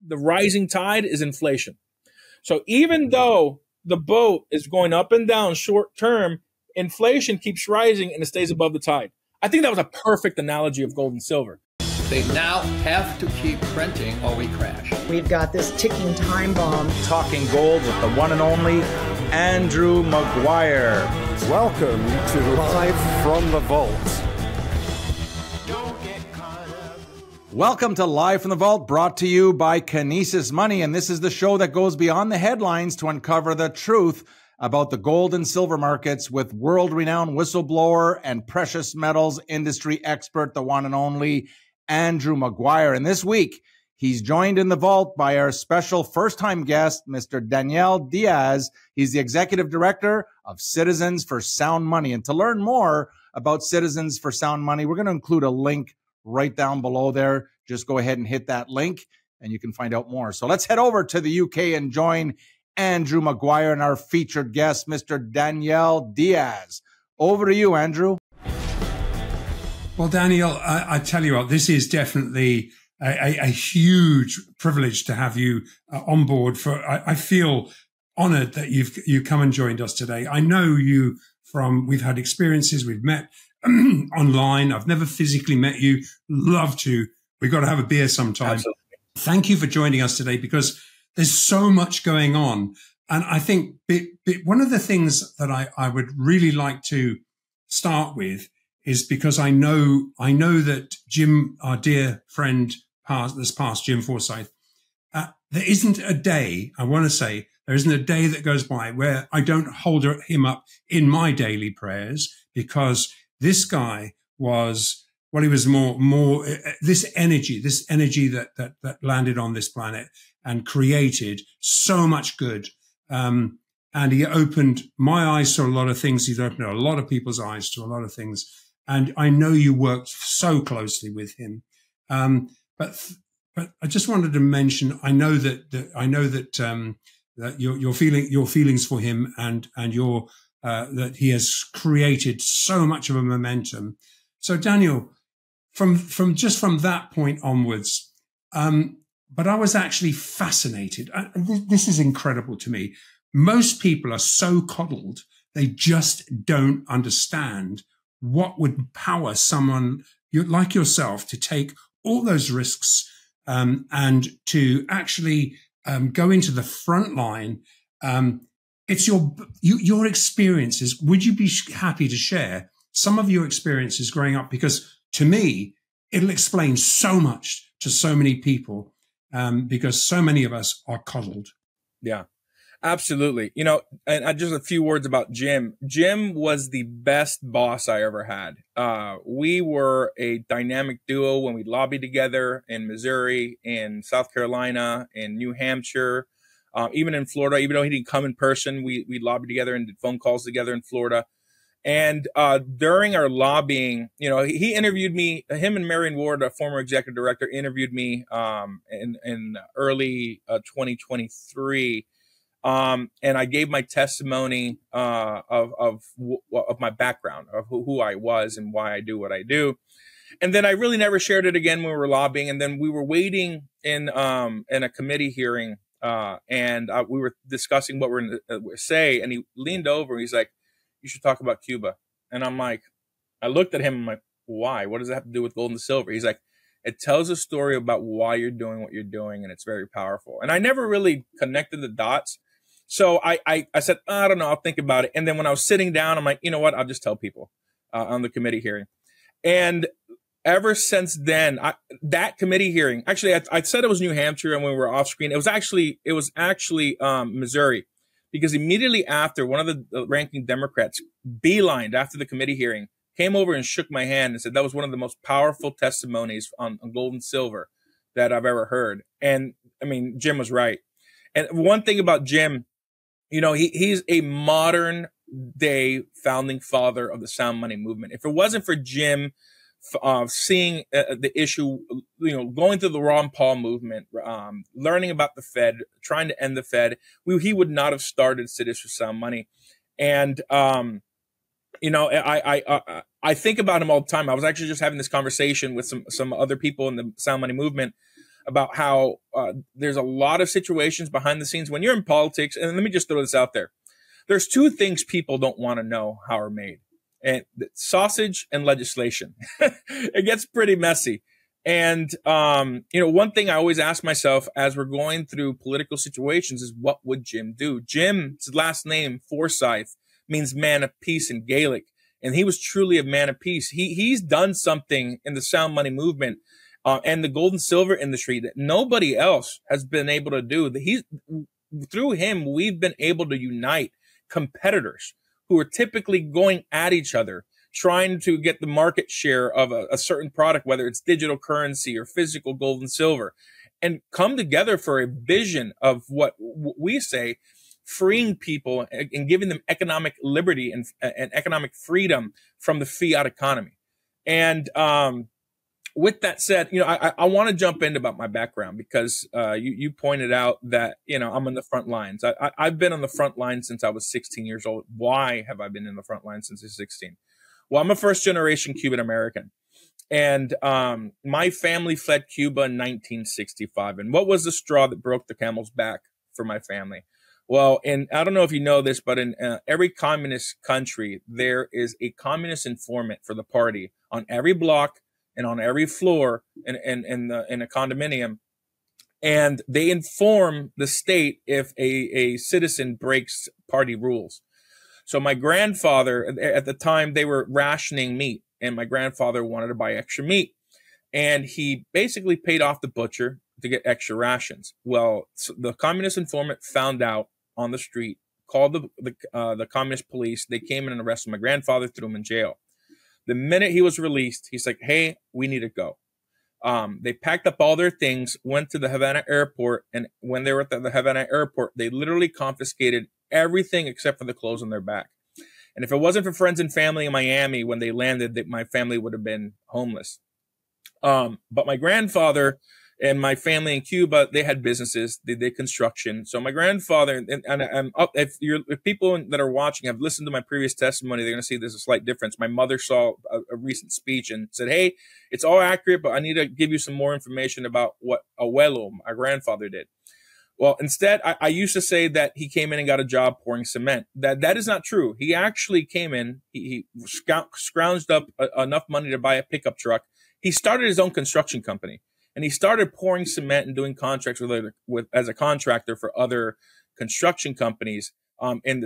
the rising tide is inflation. So even though the boat is going up and down short term, inflation keeps rising and it stays above the tide. I think that was a perfect analogy of gold and silver. They now have to keep printing or we crash. We've got this ticking time bomb. Talking gold with the one and only Andrew Maguire. Welcome to Live from the Vault. Welcome to Live from the Vault, brought to you by Kinesis Money. And this is the show that goes beyond the headlines to uncover the truth about the gold and silver markets with world-renowned whistleblower and precious metals industry expert, the one and only Andrew Maguire. And this week, he's joined in the vault by our special first-time guest, Mr. Daniel Diaz. He's the executive director of Citizens for Sound Money. And to learn more about Citizens for Sound Money, we're going to include a link right down below there. Just go ahead and hit that link and you can find out more. So let's head over to the UK and join Andrew Maguire and our featured guest, Mr. Daniel Diaz. Over to you, Andrew. Well, Daniel, I tell you what, this is definitely a huge privilege to have you on board. I feel honored that you've come and joined us today. I know you we've had experiences, we've met online. I've never physically met you. Love to. We've got to have a beer sometime. Absolutely. Thank you for joining us today because there's so much going on. And I think one of the things that I would really like to start with is because I know that Jim, our dear friend, that's past Jim Forsyth, there isn't a day, I want to say, there isn't a day that goes by where I don't hold him up in my daily prayers, because this guy was, well, he was more this energy that landed on this planet and created so much good. And he opened my eyes to a lot of things. He's opened a lot of people's eyes to a lot of things. And I know you worked so closely with him. But I just wanted to mention, I know that your feelings for him and that he has created so much of a momentum. So Daniel, from that point onwards, but I was actually fascinated. This is incredible to me. Most people are so coddled, they just don't understand what would power someone like yourself to take all those risks and to actually go into the front line. It's your experiences. Would you be happy to share some of your experiences growing up? Because to me, it'll explain so much to so many people, because so many of us are coddled. Yeah, absolutely. You know, and just a few words about Jim. Jim was the best boss I ever had. We were a dynamic duo when we lobbied together in Missouri, in South Carolina, in New Hampshire, even in Florida. Even though he didn't come in person, we lobbied together and did phone calls together in Florida. And during our lobbying, you know, he interviewed me. Him and Marion Ward, a former executive director, interviewed me in early 2023. And I gave my testimony of my background, of who I was and why I do what I do. And then I really never shared it again when we were lobbying. And then we were waiting in a committee hearing, and we were discussing what we're going to say. And he leaned over and he's like, "You should talk about Cuba." And I'm like, I looked at him, I'm like, why? What does that have to do with gold and silver? He's like, it tells a story about why you're doing what you're doing, and it's very powerful. And I never really connected the dots. So I said, I don't know, I'll think about it. And then when I was sitting down, I'm like, you know what? I'll just tell people on the committee hearing. And ever since then, that committee hearing, actually, I said it was New Hampshire, and when we were off screen, it was actually Missouri. Because immediately after, one of the ranking Democrats beelined after the committee hearing, came over and shook my hand and said that was one of the most powerful testimonies on gold and silver that I've ever heard. And I mean, Jim was right. And one thing about Jim, you know, he's a modern day founding father of the sound money movement. If it wasn't for Jim seeing the issue, you know, going through the Ron Paul movement, learning about the Fed, trying to end the Fed, he would not have started Citizens for Sound Money. And, you know, I think about him all the time. I was actually just having this conversation with some other people in the sound money movement about how there's a lot of situations behind the scenes when you're in politics. And let me just throw this out there. There's two things people don't want to know how are made, and sausage and legislation. It gets pretty messy. And, one thing I always ask myself as we're going through political situations is, what would Jim do? Jim's last name, Forsyth, means man of peace in Gaelic. And he was truly a man of peace. He's done something in the sound money movement and the gold and silver industry that nobody else has been able to do. Through him, we've been able to unite competitors who are typically going at each other, trying to get the market share of a certain product, whether it's digital currency or physical gold and silver, and come together for a vision of what we say, freeing people and giving them economic liberty and economic freedom from the fiat economy. And with that said, I want to jump in about my background because you pointed out that, I'm on the front lines. I've been on the front lines since I was 16 years old. Why have I been in the front lines since I was 16? Well, I'm a first generation Cuban American. And my family fled Cuba in 1965. And what was the straw that broke the camel's back for my family? Well, and I don't know if you know this, but in every communist country, there is a communist informant for the party on every block and on every floor in a condominium. And they inform the state if a citizen breaks party rules. So my grandfather, at the time, they were rationing meat, and my grandfather wanted to buy extra meat. And he basically paid off the butcher to get extra rations. Well, so the communist informant found out on the street, called the communist police. They came in and arrested my grandfather, threw him in jail. The minute he was released, he's like, hey, we need to go. They packed up all their things, went to the Havana airport. And when they were at the Havana airport, they literally confiscated everything except for the clothes on their back. And if it wasn't for friends and family in Miami, when they landed, my family would have been homeless. But my grandfather and my family in Cuba, they had businesses, they did construction. So my grandfather, if people that are watching have listened to my previous testimony, they're going to see there's a slight difference. My mother saw a recent speech and said, hey, it's all accurate, but I need to give you some more information about what abuelo, my grandfather, did. Well, instead, I used to say that he came in and got a job pouring cement. That is not true. He actually came in, he scrounged up enough money to buy a pickup truck. He started his own construction company. And he started pouring cement and doing contracts with as a contractor for other construction companies starting in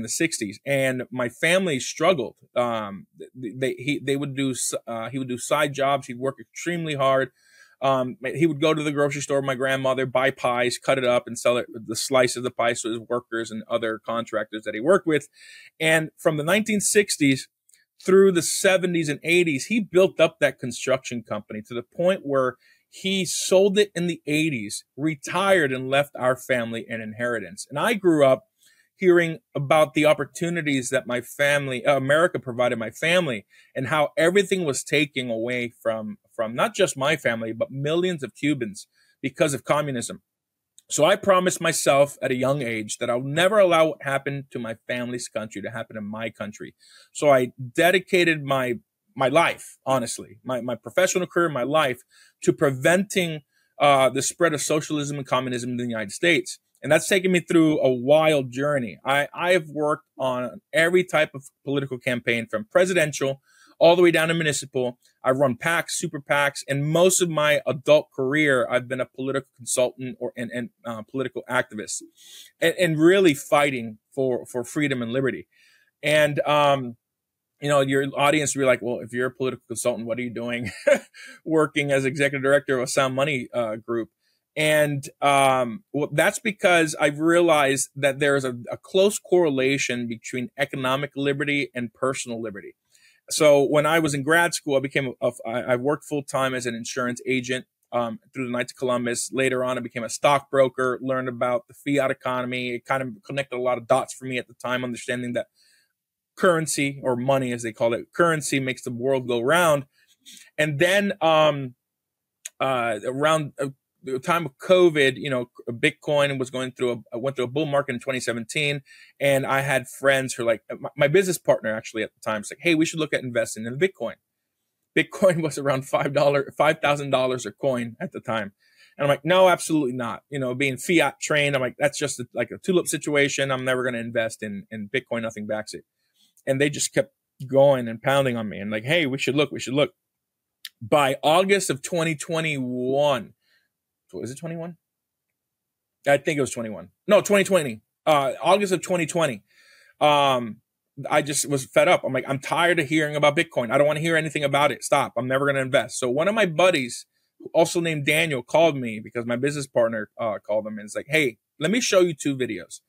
the 60s. And my family struggled. He would do side jobs. He'd work extremely hard. He would go to the grocery store with my grandmother, buy pies, cut it up, and sell it, the slice of the pie, to his workers and other contractors that he worked with. And from the 1960s through the 70s and 80s, he built up that construction company to the point where he sold it in the 80s, retired, and left our family an inheritance. And I grew up hearing about the opportunities that my family, America provided my family, and how everything was taken away from not just my family, but millions of Cubans because of communism. So I promised myself at a young age that I'll never allow what happened to my family's country to happen in my country. So I dedicated my life, honestly, my professional career, my life, to preventing the spread of socialism and communism in the United States. And that's taken me through a wild journey. I have worked on every type of political campaign, from presidential all the way down to municipal. I've run PACs, super PACs, and most of my adult career, I've been a political consultant and political activist, and really fighting for freedom and liberty. And your audience will be like, well, if you're a political consultant, what are you doing working as executive director of a sound money group? And well, that's because I've realized that there's a close correlation between economic liberty and personal liberty. So when I was in grad school, I worked full time as an insurance agent through the Knights of Columbus. Later on, I became a stockbroker, learned about the fiat economy. It kind of connected a lot of dots for me at the time, understanding that currency, or money as they call it, currency makes the world go round. And then around the time of COVID, Bitcoin went through a bull market in 2017. And I had friends who were like, my business partner actually at the time was like, hey, we should look at investing in Bitcoin. Bitcoin was around $5,000 a coin at the time. And I'm like, no, absolutely not. You know, being fiat trained, I'm like, that's just like a tulip situation. I'm never going to invest in Bitcoin. Nothing backs it. And they just kept going and pounding on me and like, hey, we should look. By August of 2021, is it 21? I think it was 21. No, 2020. August of 2020. I just was fed up. I'm like, I'm tired of hearing about Bitcoin. I don't want to hear anything about it. Stop. I'm never going to invest. So one of my buddies, also named Daniel, called me because my business partner called him and it's like, hey, let me show you 2 videos.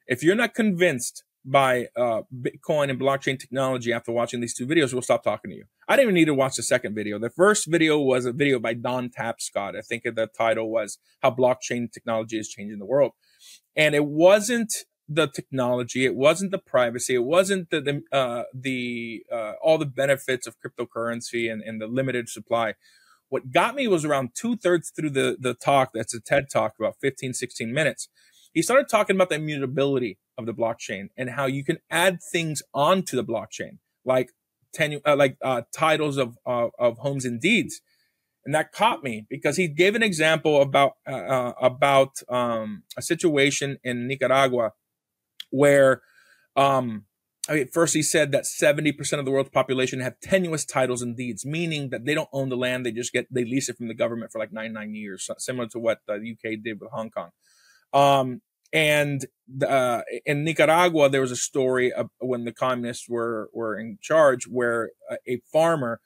If you're not convinced by Bitcoin and blockchain technology after watching these 2 videos, we'll stop talking to you. I didn't even need to watch the second video. The first video was a video by Don Tapscott. I think the title was How Blockchain Technology is Changing the World. And it wasn't the technology, it wasn't the privacy, it wasn't all the benefits of cryptocurrency and the limited supply. What got me was around 2/3 through the talk, that's a TED talk, about 15, 16 minutes. He started talking about the immutability of the blockchain and how you can add things onto the blockchain, like titles of homes and deeds. And that caught me because he gave an example about a situation in Nicaragua where, first he said that 70% of the world's population have tenuous titles and deeds, meaning that they don't own the land. They lease it from the government for like 99 years, similar to what the UK did with Hong Kong. In Nicaragua, there was a story of when the communists were in charge where a farmer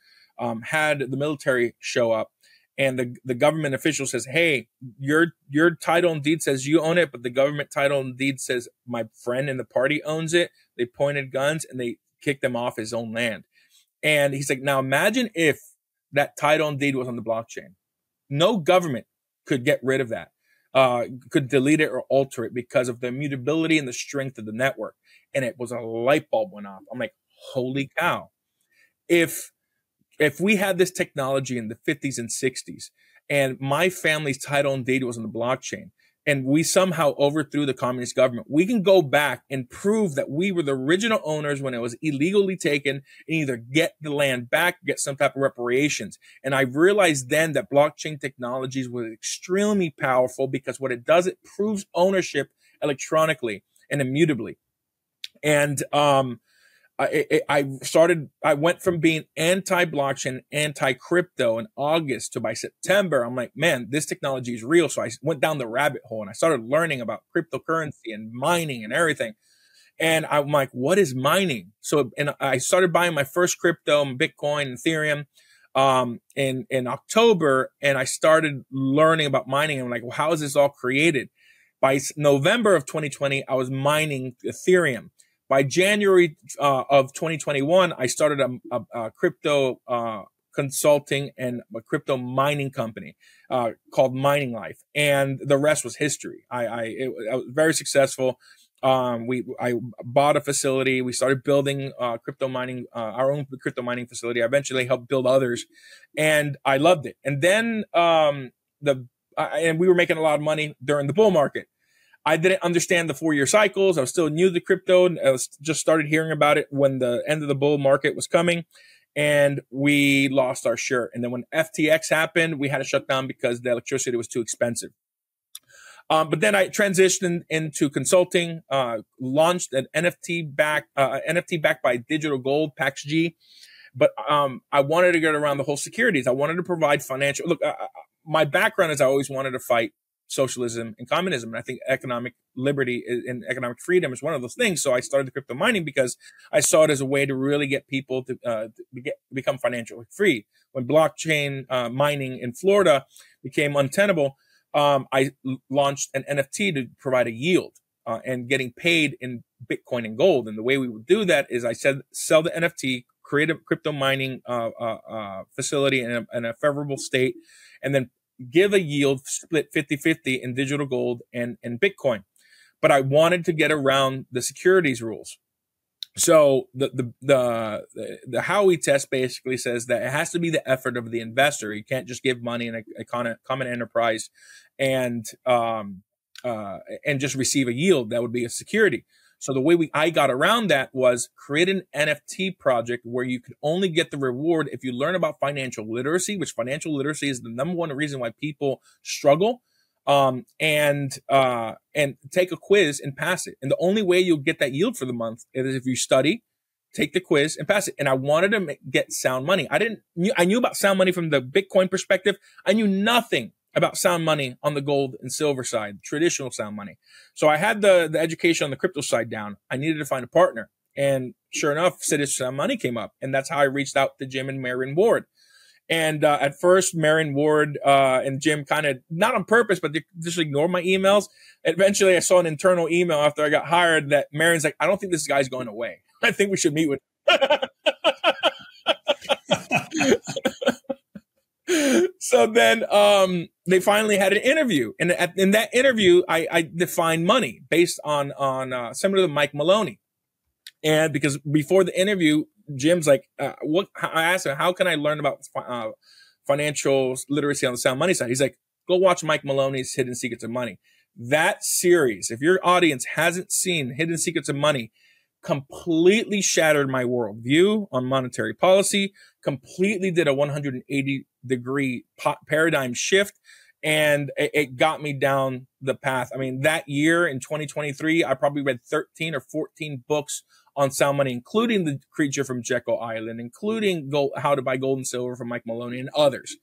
had the military show up, and the government official says, hey, your title and deed says you own it, but the government title and deed says my friend in the party owns it. They pointed guns and they kicked him off his own land. And he's like, now imagine if that title and deed was on the blockchain. No government could get rid of that, could delete it or alter it because of the immutability and the strength of the network. And it was a light bulb went off. I'm like, holy cow. If we had this technology in the 50s and 60s and my family's title and deed was on the blockchain and we somehow overthrew the communist government, we can go back and prove that we were the original owners when it was illegally taken and either get the land back, get some type of reparations. And I realized then that blockchain technologies was extremely powerful because what it does, it proves ownership electronically and immutably. And, I went from being anti-blockchain, anti-crypto in August to by September, I'm like, man, this technology is real. So I went down the rabbit hole and I started learning about cryptocurrency and mining and everything. And I'm like, what is mining? So, and I started buying my first crypto, Bitcoin, Ethereum, in October. And I started learning about mining. And I'm like, well, how is this all created? By November of 2020, I was mining Ethereum. By January of 2021, I started a crypto consulting and a crypto mining company called Mining Life, and the rest was history. I was very successful. I bought a facility. We started building crypto mining, our own crypto mining facility. I eventually helped build others, and I loved it. And then and we were making a lot of money during the bull market. I didn't understand the 4-year cycles. I was still new to crypto. And I was just started hearing about it when the end of the bull market was coming, and we lost our shirt. And then when FTX happened, we had to shut down because the electricity was too expensive. But then I transitioned into consulting, launched an NFT backed by digital gold, Pax G. But I wanted to get around the whole securities. I wanted to provide financial. Look, my background is I always wanted to fight socialism and communism. And I think economic liberty and economic freedom is one of those things. So I started the crypto mining because I saw it as a way to really get people to become financially free. When blockchain mining in Florida became untenable, I launched an NFT to provide a yield and getting paid in Bitcoin and gold. And the way we would do that is I said, sell the NFT, create a crypto mining facility in a favorable state, and then give a yield split 50-50 in digital gold and Bitcoin. But I wanted to get around the securities rules. So the Howey test basically says that it has to be the effort of the investor. You can't just give money in a common enterprise and just receive a yield. That would be a security. So the way I got around that was create an NFT project where you could only get the reward if you learn about financial literacy, which financial literacy is the number one reason why people struggle. And take a quiz and pass it. And the only way you'll get that yield for the month is if you study, take the quiz and pass it. And I wanted to get sound money. I knew about sound money from the Bitcoin perspective. I knew nothing about sound money on the gold and silver side, traditional sound money. So I had the education on the crypto side down. I needed to find a partner. And sure enough, Citizen Sound Money came up. And that's how I reached out to Jim and Marion Ward. And at first, Marion Ward and Jim kind of, not on purpose, but they just ignored my emails. Eventually, I saw an internal email after I got hired that Marion's like, I don't think this guy's going away. I think we should meet with him. So then they finally had an interview. And in that interview, I defined money based on similar to Mike Maloney. And because before the interview, Jim's like, I asked him, how can I learn about financial literacy on the sound money side? He's like, go watch Mike Maloney's Hidden Secrets of Money. That series, if your audience hasn't seen Hidden Secrets of Money, completely shattered my worldview on monetary policy, completely did a 180-degree paradigm shift, and it got me down the path. I mean, that year in 2023, I probably read 13 or 14 books on sound money, including The Creature from Jekyll Island, including How to Buy Gold and Silver from Mike Maloney and others.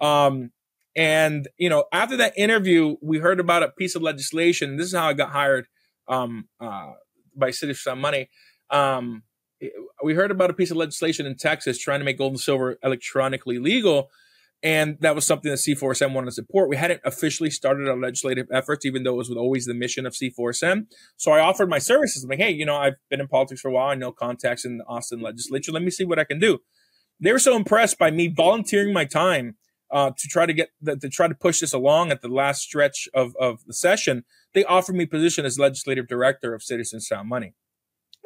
And, after that interview, we heard about a piece of legislation. This is how I got hired by Citizen Sound Money. We heard about a piece of legislation in Texas trying to make gold and silver electronically legal. And that was something that C4SM wanted to support. We hadn't officially started our legislative efforts, even though it was always the mission of C4SM. So I offered my services. I'm like, hey, I've been in politics for a while. I know contacts in the Austin legislature. Let me see what I can do. They were so impressed by me volunteering my time to try to push this along at the last stretch of the session. They offered me a position as legislative director of Citizen Sound Money.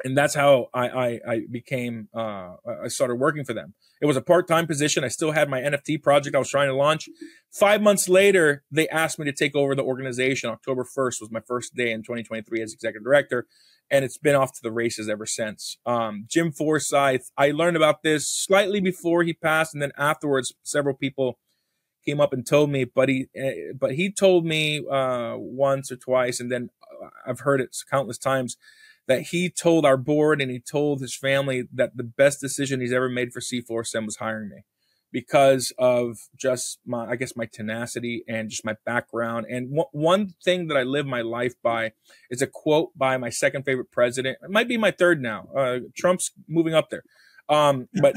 And that's how I became, I started working for them. It was a part-time position. I still had my NFT project I was trying to launch. 5 months later, they asked me to take over the organization. October 1st was my first day in 2023 as executive director. And it's been off to the races ever since. Jim Forsyth, I learned about this slightly before he passed. And then afterwards, several people came up and told me, but he told me once or twice, and then I've heard it countless times, that he told our board and he told his family that the best decision he's ever made for C4SM was hiring me because of just my tenacity and just my background. And one thing that I live my life by is a quote by my second favorite president. It might be my third now. Trump's moving up there. But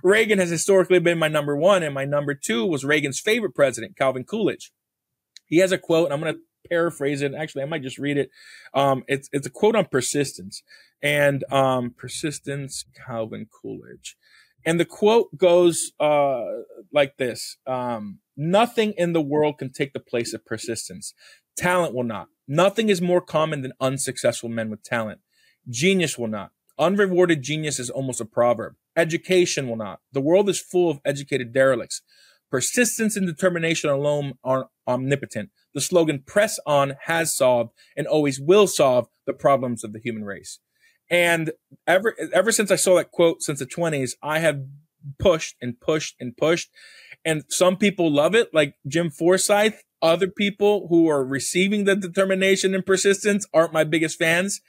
Reagan has historically been my number one, and my number two was Reagan's favorite president, Calvin Coolidge. He has a quote, and I'm going to paraphrase it. Actually, I might just read it. It's a quote on persistence, and persistence, Calvin Coolidge. And the quote goes like this. Nothing in the world can take the place of persistence. Talent will not. Nothing is more common than unsuccessful men with talent. Genius will not. Unrewarded genius is almost a proverb. Education will not. The world is full of educated derelicts. Persistence and determination alone are omnipotent. The slogan, press on, has solved and always will solve the problems of the human race. And ever since I saw that quote, since the 20s, I have pushed and pushed and pushed. And some people love it, like Jim Forsyth. Other people who are receiving the determination and persistence aren't my biggest fans.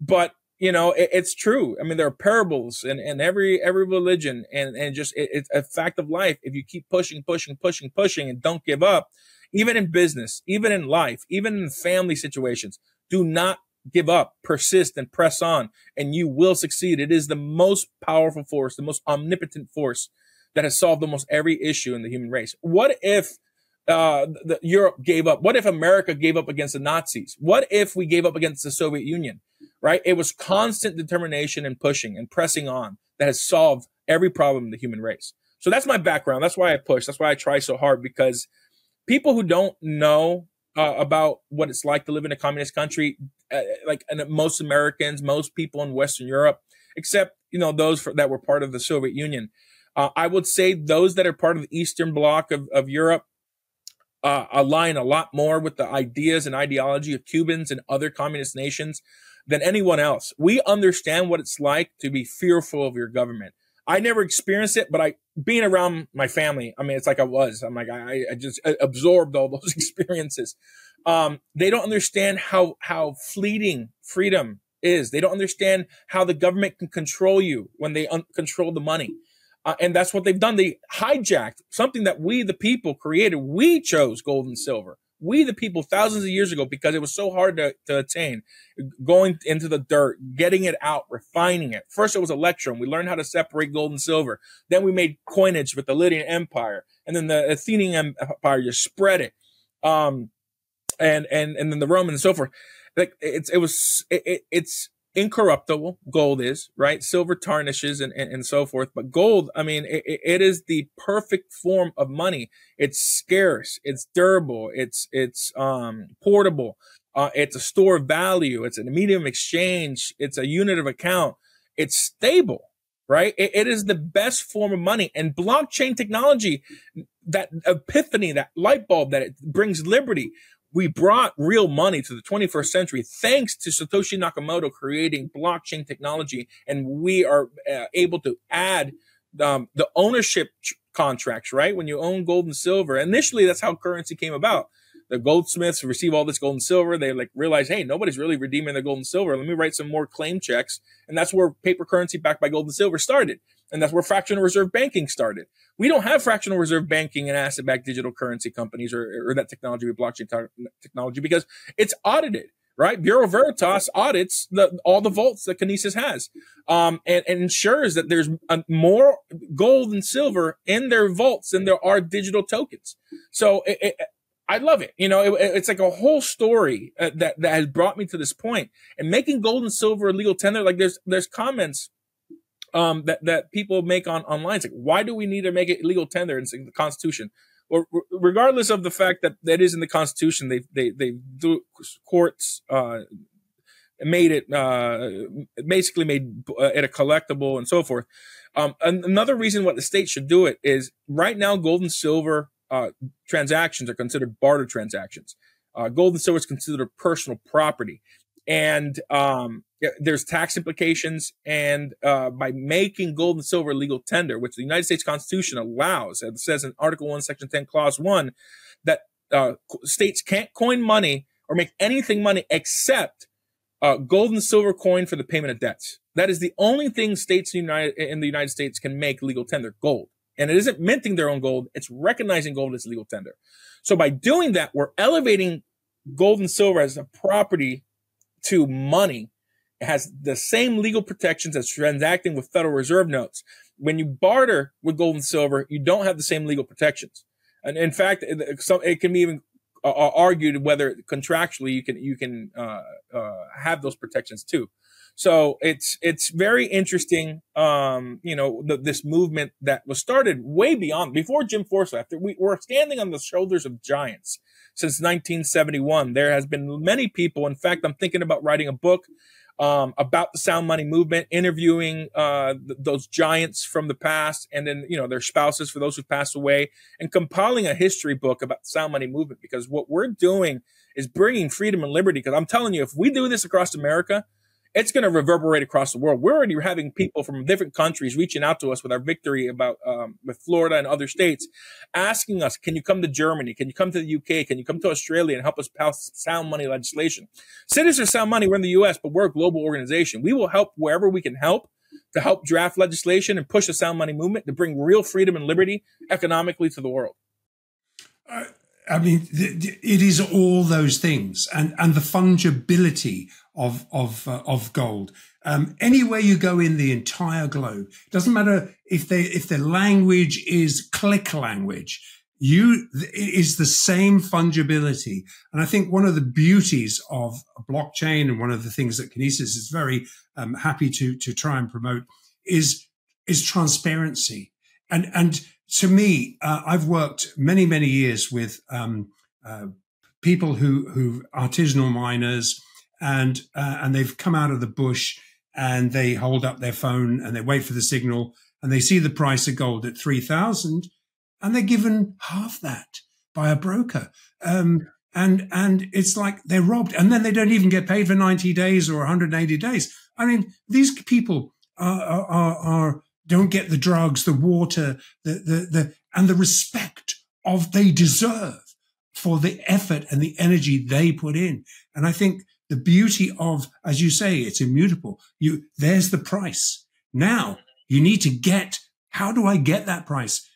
But it's true. I mean, there are parables in every religion, and just it's a fact of life. If you keep pushing and don't give up, even in business, even in life, even in family situations, do not give up, persist and press on, and you will succeed. It is the most powerful force, the most omnipotent force that has solved almost every issue in the human race. What if Europe gave up? What if America gave up against the Nazis? What if we gave up against the Soviet Union? Right? It was constant determination and pushing and pressing on that has solved every problem in the human race. So that's my background. That's why I push. That's why I try so hard, because people who don't know about what it's like to live in a communist country, most Americans, most people in Western Europe, except, those that were part of the Soviet Union, I would say those that are part of the Eastern Bloc of Europe align a lot more with the ideas and ideology of Cubans and other communist nations. than anyone else. We understand what it's like to be fearful of your government. I never experienced it, but being around my family, I mean, it's like I just absorbed all those experiences. They don't understand how fleeting freedom is. They don't understand how the government can control you when they control the money. And that's what they've done. They hijacked something that we, the people, created. We chose gold and silver. We, the people, thousands of years ago, because it was so hard to attain, going into the dirt, getting it out, refining it. First, it was electrum. We learned how to separate gold and silver. Then we made coinage with the Lydian Empire. And then the Athenian Empire just spread it. And then the Roman and so forth. Like it's incorruptible. Gold is, right? Silver tarnishes and so forth. But gold, I mean, it is the perfect form of money. It's scarce. It's durable. It's portable. It's a store of value. It's a medium of exchange. It's a unit of account. It's stable, right? It is the best form of money. And blockchain technology, that epiphany, that light bulb that it brings liberty. We brought real money to the 21st century thanks to Satoshi Nakamoto creating blockchain technology. And we are able to add the ownership contracts, right? When you own gold and silver. Initially, that's how currency came about. The goldsmiths receive all this gold and silver. They realize, hey, nobody's really redeeming their gold and silver. Let me write some more claim checks. And that's where paper currency backed by gold and silver started. And that's where fractional reserve banking started. We don't have fractional reserve banking and asset-backed digital currency companies or that technology with blockchain technology because it's audited, right? Bureau Veritas audits all the vaults that Kinesis has, and ensures that there's more gold and silver in their vaults than there are digital tokens. So I love it. You know, it's like a whole story that has brought me to this point. And making gold and silver a legal tender, like there's comments that people make online. It's like, why do we need to make it legal tender in the Constitution? Or regardless of the fact that that is in the Constitution, courts made it basically made it a collectible and so forth. Another reason why the state should do it is right now gold and silver transactions are considered barter transactions. Gold and silver is considered personal property. And there's tax implications. And by making gold and silver legal tender, which the United States Constitution allows, it says in Article 1, Section 10, Clause 1, that states can't coin money or make anything money except gold and silver coin for the payment of debts. That is the only thing states in the United States can make legal tender, gold. And it isn't minting their own gold. It's recognizing gold as legal tender. So by doing that, we're elevating gold and silver as a property to money. It has the same legal protections as transacting with Federal Reserve notes. When you barter with gold and silver, you don't have the same legal protections. And in fact, it can be even argued whether contractually you can have those protections too. So it's very interesting, this movement that was started way beyond, before Jim Forsyth. We were standing on the shoulders of giants since 1971. There has been many people. In fact, I'm thinking about writing a book about the sound money movement, interviewing those giants from the past, and then their spouses for those who passed away, and compiling a history book about the sound money movement. Because what we're doing is bringing freedom and liberty. Because I'm telling you, if we do this across America, it's going to reverberate across the world. We're already having people from different countries reaching out to us with our victory about with Florida and other states, asking us, can you come to Germany? Can you come to the UK? Can you come to Australia and help us pass sound money legislation? Citizens Sound Money, we're in the US, but we're a global organization. We will help wherever we can help to help draft legislation and push the sound money movement to bring real freedom and liberty economically to the world. I mean, it is all those things, and the fungibility of gold. Anywhere you go in the entire globe, it doesn't matter if the language is click language, it is the same fungibility. And I think one of the beauties of blockchain, and one of the things that Kinesis is very happy to try and promote, is transparency. And to me, I've worked many years with people who artisanal miners, and they've come out of the bush and they hold up their phone and they wait for the signal and they see the price of gold at 3,000 and they're given half that by a broker. And And it's like they're robbed, and then they don't even get paid for 90 days or 180 days. I mean, these people don't get the drugs, the water, and the respect they deserve for the effort and the energy they put in. And I think the beauty of, as you say, it's immutable. There's the price. Now you need to how do I get that price?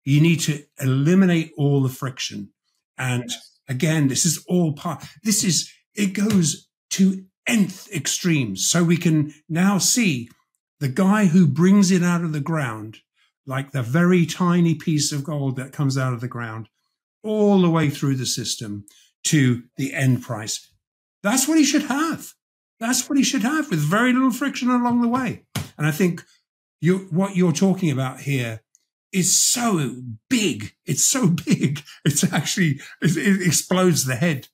You need to eliminate all the friction. And again, this is all it goes to nth extremes. So we can now see the guy who brings it out of the ground, like the very tiny piece of gold that comes out of the ground, all the way through the system to the end price. That's what he should have. That's what he should have, with very little friction along the way. And I think what you're talking about here is so big. It's so big. It's actually, it explodes the head.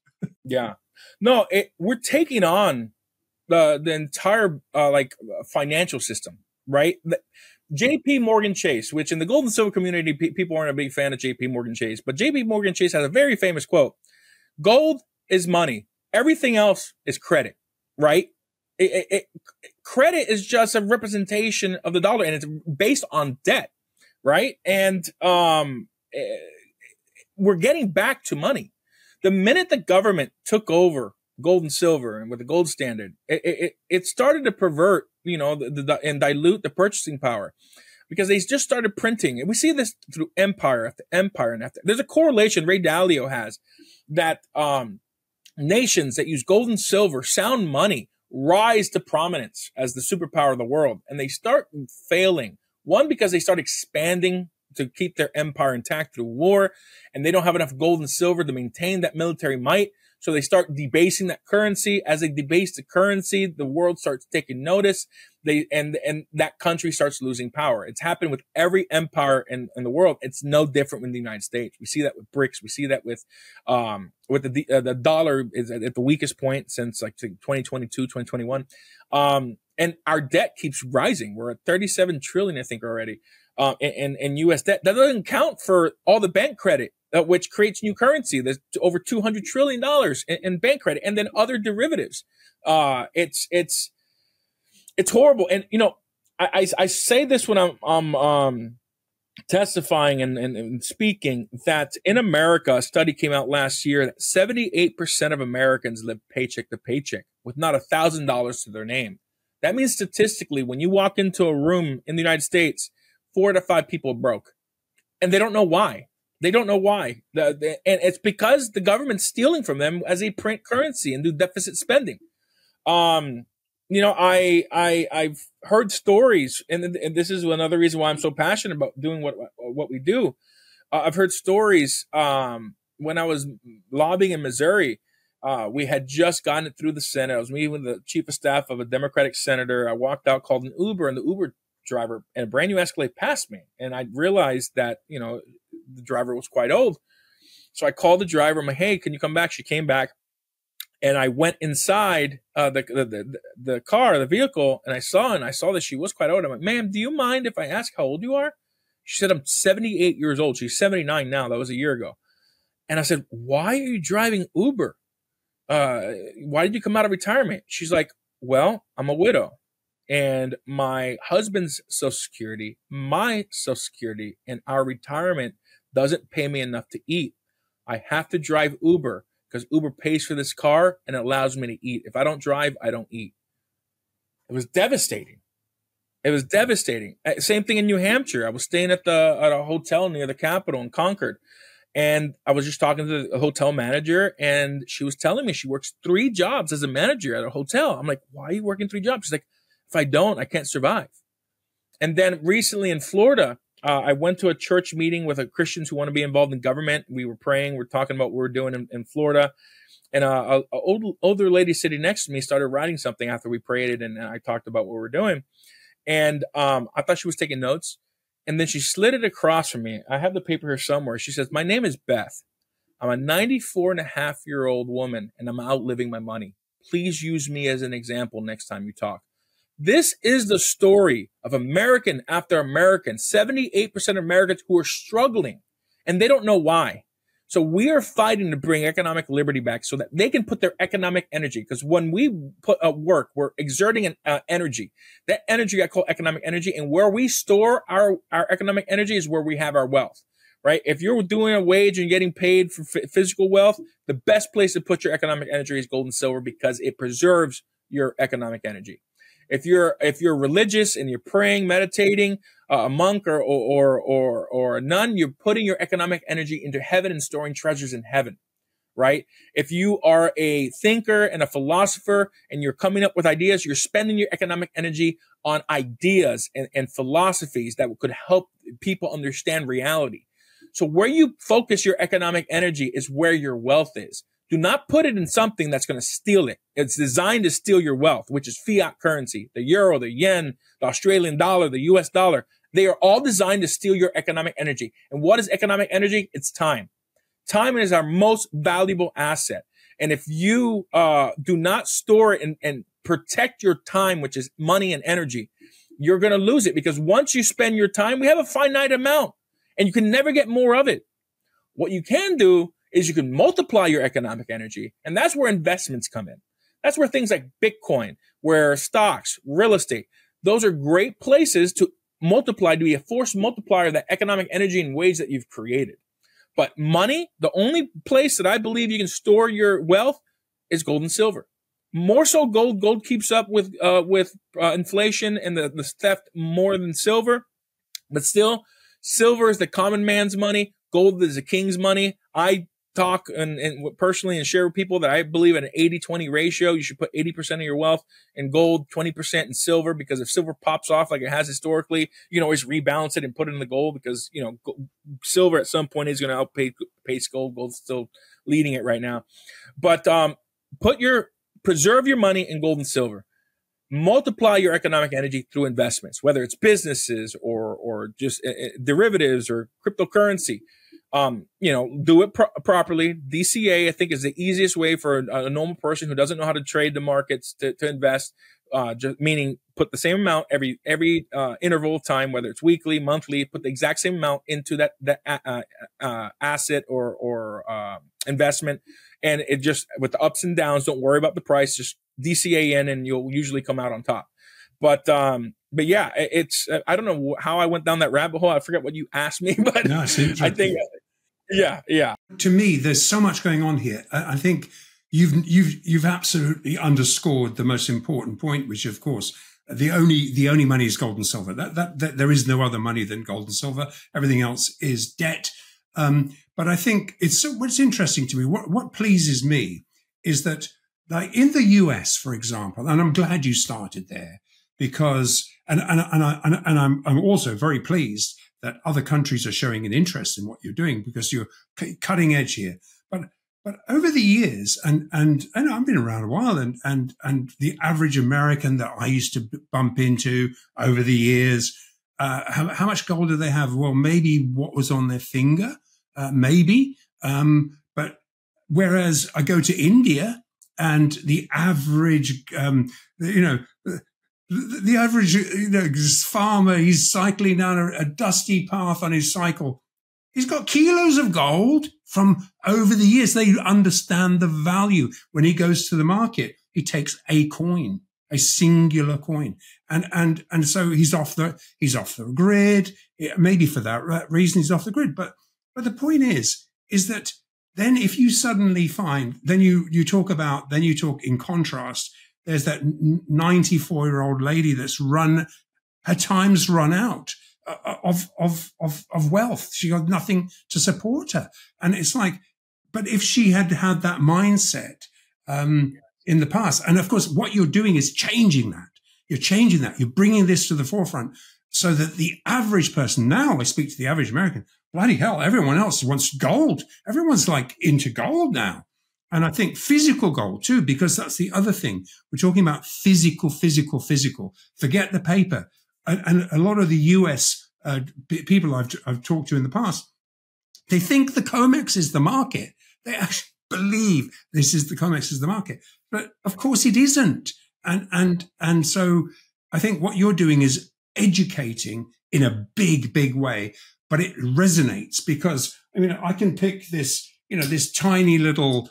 Yeah. No, we're taking on the entire financial system, right? JP Morgan Chase, which in the gold and silver community, people aren't a big fan of JP Morgan Chase, but JP Morgan Chase has a very famous quote: gold is money. Everything else is credit, right? Credit is just a representation of the dollar, and it's based on debt, right? And we're getting back to money. The minute the government took over gold and silver and with the gold standard, it started to pervert, and dilute the purchasing power, because they just started printing. And we see this through empire after empire. And there's a correlation Ray Dalio has that nations that use gold and silver, sound money, rise to prominence as the superpower of the world. And they start failing. One, because they start expanding to keep their empire intact through war, and they don't have enough gold and silver to maintain that military might. So they start debasing that currency. As they debase the currency, the world starts taking notice. And that country starts losing power. It's happened with every empire in the world. It's no different in the United States. We see that with BRICS. We see that with the dollar is at the weakest point since 2022, 2021. And our debt keeps rising. We're at 37 trillion, I think, already, in U.S. debt. That doesn't count for all the bank credit, which creates new currency. There's over $200 trillion in bank credit, and then other derivatives. It's horrible. And, I say this when I'm testifying and speaking, that in America, a study came out last year that 78% of Americans live paycheck to paycheck with not $1,000 to their name. That means statistically, when you walk into a room in the United States, 4 to 5 people are broke, and they don't know why. They don't know why. And it's because the government's stealing from them as they print currency and do deficit spending. I've heard stories, and this is another reason why I'm so passionate about doing what we do. I've heard stories when I was lobbying in Missouri. We had just gotten it through the Senate. I was meeting with the chief of staff of a Democratic senator. I walked out, called an Uber, and the Uber driver and a brand new Escalade passed me. And I realized that, the driver was quite old. So I called the driver. I'm like, hey, can you come back? She came back. And I went inside the car, the vehicle, and I saw that she was quite old. I'm like, ma'am, do you mind if I ask how old you are? She said, I'm 78 years old. She's 79 now. That was a year ago. And I said, why are you driving Uber? Why did you come out of retirement? She's like, well, I'm a widow, and my husband's Social Security, my Social Security, and our retirement doesn't pay me enough to eat. I have to drive Uber because Uber pays for this car and it allows me to eat. If I don't drive, I don't eat. It was devastating. It was devastating. Same thing in New Hampshire. I was staying at a hotel near the Capitol in Concord, and I was just talking to the hotel manager, and she was telling me she works 3 jobs as a manager at a hotel. I'm like, why are you working 3 jobs? She's like, if I don't, I can't survive. And then recently in Florida, I went to a church meeting with Christians who want to be involved in government. We were praying. We're talking about what we're doing in Florida. And a older lady sitting next to me started writing something after we prayed, and I talked about what we're doing. And I thought she was taking notes. And then she slid it across from me. I have the paper here somewhere. She says, my name is Beth. I'm a 94-and-a-half-year-old woman, and I'm outliving my money. Please use me as an example next time you talk. This is the story of American after American, 78% of Americans who are struggling, and they don't know why. So we are fighting to bring economic liberty back so that they can put their economic energy. Because when we put work, we're exerting an energy. That energy I call economic energy. And where we store our economic energy is where we have our wealth, right? If you're doing a wage and getting paid for physical wealth, the best place to put your economic energy is gold and silver because it preserves your economic energy. If you're religious and you're praying, meditating, a monk or a nun, you're putting your economic energy into heaven and storing treasures in heaven, right? If you are a thinker and a philosopher and you're coming up with ideas, you're spending your economic energy on ideas and philosophies that could help people understand reality. So where you focus your economic energy is where your wealth is. Do not put it in something that's going to steal it. It's designed to steal your wealth, which is fiat currency, the euro, the yen, the Australian dollar, the US dollar. They are all designed to steal your economic energy. And what is economic energy? It's time. Time is our most valuable asset. And if you do not store it and protect your time, which is money and energy, you're going to lose it because once you spend your time, we have a finite amount and you can never get more of it. What you can do is you can multiply your economic energy. And that's where investments come in. That's where things like Bitcoin, where stocks, real estate, those are great places to multiply, to be a force multiplier of that economic energy and wage that you've created. But money, the only place that I believe you can store your wealth is gold and silver. More so gold. Gold keeps up with inflation and the theft more than silver. But still, silver is the common man's money. Gold is the king's money. I talk and personally and share with people that I believe in an 80-20 ratio. You should put 80% of your wealth in gold, 20% in silver, because if silver pops off like it has historically, you can always rebalance it and put it in the gold because, you know, silver at some point is going to outpace gold. Gold's still leading it right now. But preserve your money in gold and silver. Multiply your economic energy through investments, whether it's businesses or just derivatives or cryptocurrency. Do it properly. DCA, I think, is the easiest way for a normal person who doesn't know how to trade the markets to invest. Just meaning put the same amount every interval of time, whether it's weekly, monthly, put the exact same amount into that asset or investment. And it just, with the ups and downs, don't worry about the price, just DCA in and you'll usually come out on top. But yeah, I don't know how I went down that rabbit hole. I forget what you asked me, but no, I think, yeah. To me, there's so much going on here. I think you've absolutely underscored the most important point, which of course, the only money is gold and silver. That there is no other money than gold and silver. Everything else is debt. But I think what's interesting to me, what pleases me is that, like in the US, for example, and I'm glad you started there, because I'm also very pleased that other countries are showing an interest in what you're doing because you're cutting edge here. But over the years, and I've been around a while, and the average American that I used to bump into over the years, how much gold do they have? Well, maybe what was on their finger, maybe. But whereas I go to India and the average, the average, farmer, he's cycling down a dusty path on his cycle. He's got kilos of gold from over the years. They understand the value. When he goes to the market, he takes a coin, a singular coin. And so he's off the grid. Maybe for that reason, he's off the grid. But the point is that then if you suddenly find, then you talk in contrast, there's that 94-year-old lady that's her time's run out of wealth. She got nothing to support her. And it's like, but if she had had that mindset in the past, and of course, what you're doing is changing that. You're changing that. You're bringing this to the forefront so that the average person, now I speak to the average American, bloody hell, everyone else wants gold. Everyone's like into gold now. And I think physical gold too, because that's the other thing. We're talking about physical. Forget the paper. And a lot of the US people I've talked to in the past, they think the COMEX is the market. They actually believe the COMEX is the market. But of course it isn't. And so I think what you're doing is educating in a big way, but it resonates because, I mean, I can pick this this tiny little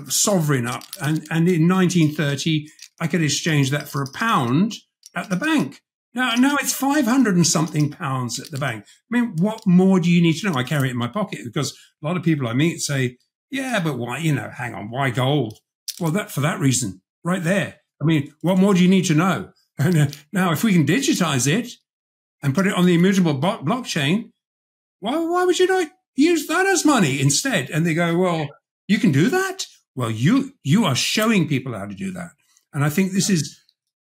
sovereign up, and in 1930 I could exchange that for £1 at the bank. Now it's 500 and something pounds at the bank. I mean, what more do you need to know? I carry it in my pocket because a lot of people I meet say, yeah, but why, hang on, why gold? Well, for that reason, right there. I mean, what more do you need to know? And now, if we can digitize it and put it on the immutable blockchain, why would you not use that as money instead? And they go, well, you can do that? Well, you are showing people how to do that. And I think this is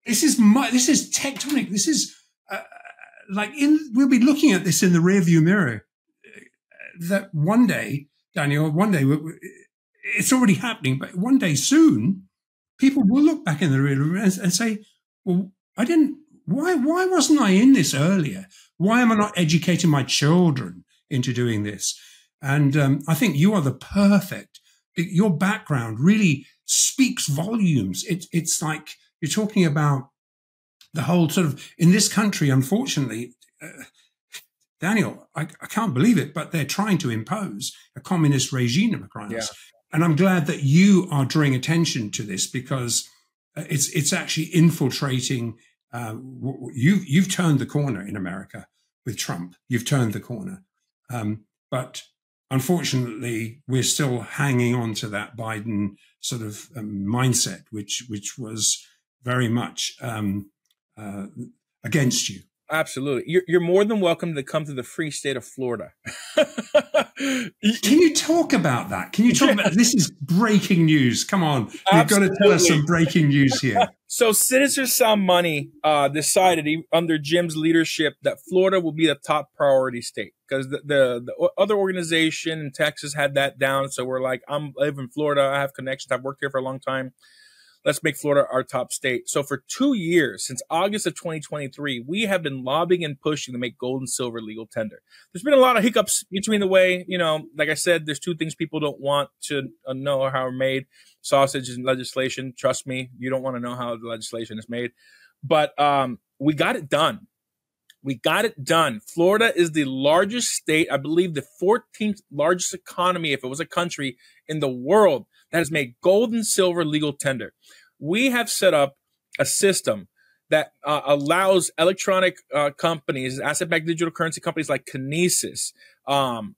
tectonic. This is we'll be looking at this in the rearview mirror. That one day, Daniel, it's already happening, but one day soon, people will look back in the rearview mirror and say, well, why wasn't I in this earlier? Why am I not educating my children into doing this? And I think you are your background really speaks volumes. It's like you're talking about the whole sort of, in this country, unfortunately, Daniel, I can't believe it, but they're trying to impose a communist regime across us. And I'm glad that you are drawing attention to this because it's actually infiltrating. You've turned the corner in America with Trump. You've turned the corner. But unfortunately, we're still hanging on to that Biden sort of mindset, which was very much against you. Absolutely. You're more than welcome to come to the free state of Florida. Can you talk about that? Can you talk about this? Is breaking news. Come on. You've got to tell us some breaking news here. So Citizen Sound Money decided under Jim's leadership that Florida will be the top priority state because the other organization in Texas had that down. So we're like, I live in Florida. I have connections. I've worked here for a long time. Let's make Florida our top state. So for 2 years, since August of 2023, we have been lobbying and pushing to make gold and silver legal tender. There's been a lot of hiccups between the way, like I said, there's two things people don't want to know how are made: sausage and legislation. Trust me, you don't want to know how the legislation is made. But we got it done. We got it done. Florida is the largest state, I believe the 14th largest economy, if it was a country, in the world that has made gold and silver legal tender. We have set up a system that allows electronic companies, asset-backed digital currency companies like Kinesis,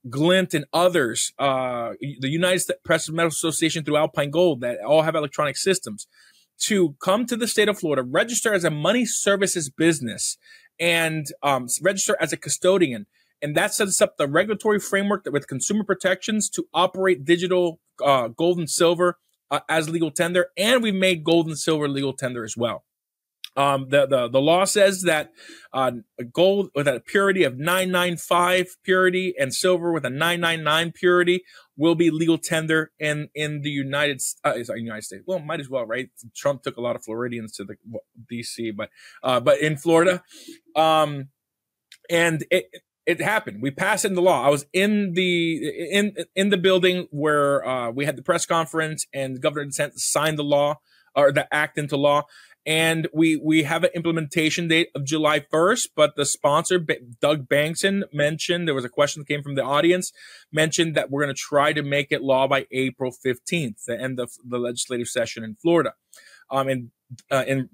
Glint, and others, the United States Precious Metals Association through Alpine Gold, that all have electronic systems, to come to the state of Florida, register as a money services business, and register as a custodian. And that sets up the regulatory framework with consumer protections to operate digital gold and silver as legal tender. And we've made gold and silver legal tender as well. The law says that gold with a purity of 995 purity and silver with a 999 purity will be legal tender in the United States. Well, might as well, right? Trump took a lot of Floridians to the DC, but in Florida, and it happened. We passed it in the law. I was in the building where we had the press conference, and Governor DeSantis signed the law or the act into law. And we have an implementation date of July 1st, but the sponsor, Doug Bankson, mentioned, there was a question that came from the audience, mentioned that we're going to try to make it law by April 15th, the end of the legislative session in Florida. And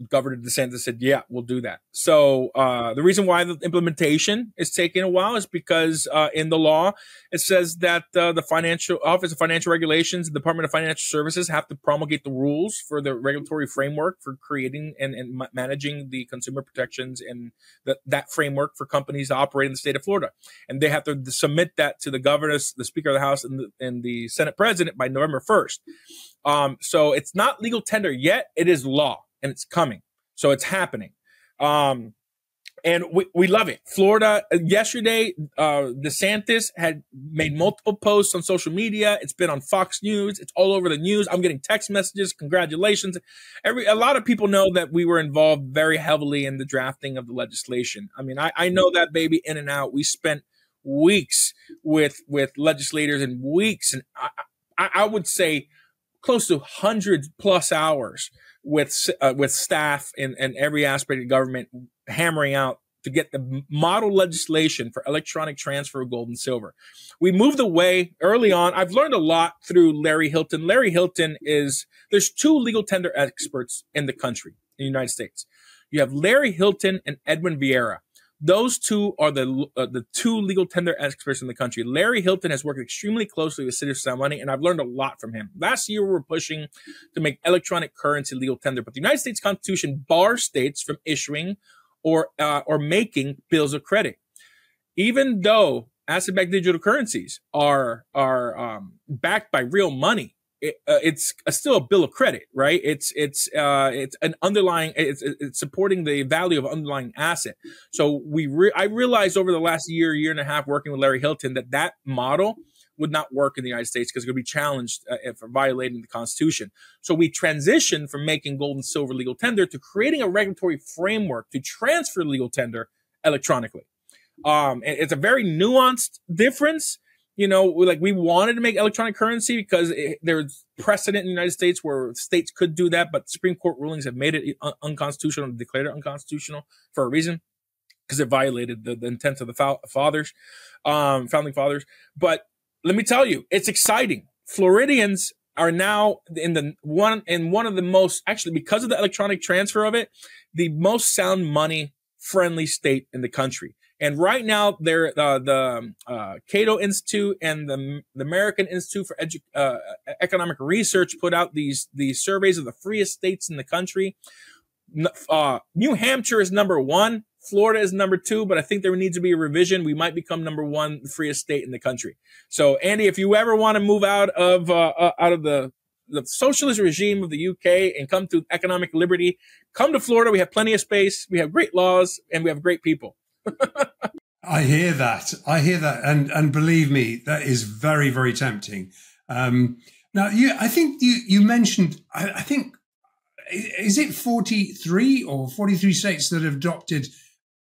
Governor DeSantis said, yeah, we'll do that. So the reason why the implementation is taking a while is because in the law, it says that the Financial Office of Financial Regulations, the Department of Financial Services have to promulgate the rules for the regulatory framework for creating and managing the consumer protections and that framework for companies to operate in the state of Florida. And they have to submit that to the governor, the Speaker of the House, and the Senate President by November 1st. So it's not legal tender yet. It is law. And it's coming. So it's happening. And we love it. Florida, yesterday, DeSantis had made multiple posts on social media. It's been on Fox News. It's all over the news. I'm getting text messages. Congratulations. A lot of people know that we were involved very heavily in the drafting of the legislation. I mean, I know that baby in and out. We spent weeks with legislators and weeks. And I would say close to 100+ hours with staff and every aspect of government hammering out to get the model legislation for electronic transfer of gold and silver. We moved away early on. I've learned a lot through Larry Hilton. Larry Hilton there's two legal tender experts in the country, in the United States. You have Larry Hilton and Edwin Vieira. Those two are the two legal tender experts in the country. Larry Hilton has worked extremely closely with City of Sound Money, and I've learned a lot from him. Last year, we were pushing to make electronic currency legal tender, but the United States Constitution bars states from issuing or making bills of credit. Even though asset-backed digital currencies are backed by real money, it's still a bill of credit, right? It's an underlying, it's supporting the value of underlying asset. So I realized over the last year and a half working with Larry Hilton that model would not work in the United States because it would be challenged for violating the Constitution. So we transitioned from making gold and silver legal tender to creating a regulatory framework to transfer legal tender electronically. It's a very nuanced difference. You know, like we wanted to make electronic currency because there's precedent in the United States where states could do that, but Supreme Court rulings have made it unconstitutional and declared it unconstitutional for a reason, because it violated the intent of the founding fathers. But let me tell you, it's exciting. Floridians are now in one of the most, actually, because of the electronic transfer of it, the most sound money friendly state in the country. And right now, they're the Cato Institute and the American Institute for Economic Research put out these surveys of the freest states in the country. New Hampshire is number 1. Florida is number 2, but I think there needs to be a revision. We might become number 1, the freest state in the country. So, Andy, if you ever want to move out of the socialist regime of the UK and come to economic liberty, come to Florida. We have plenty of space. We have great laws and we have great people. I hear that. And believe me, that is very, very tempting. Now, I think you mentioned, I think, is it 43 or 43 states that have adopted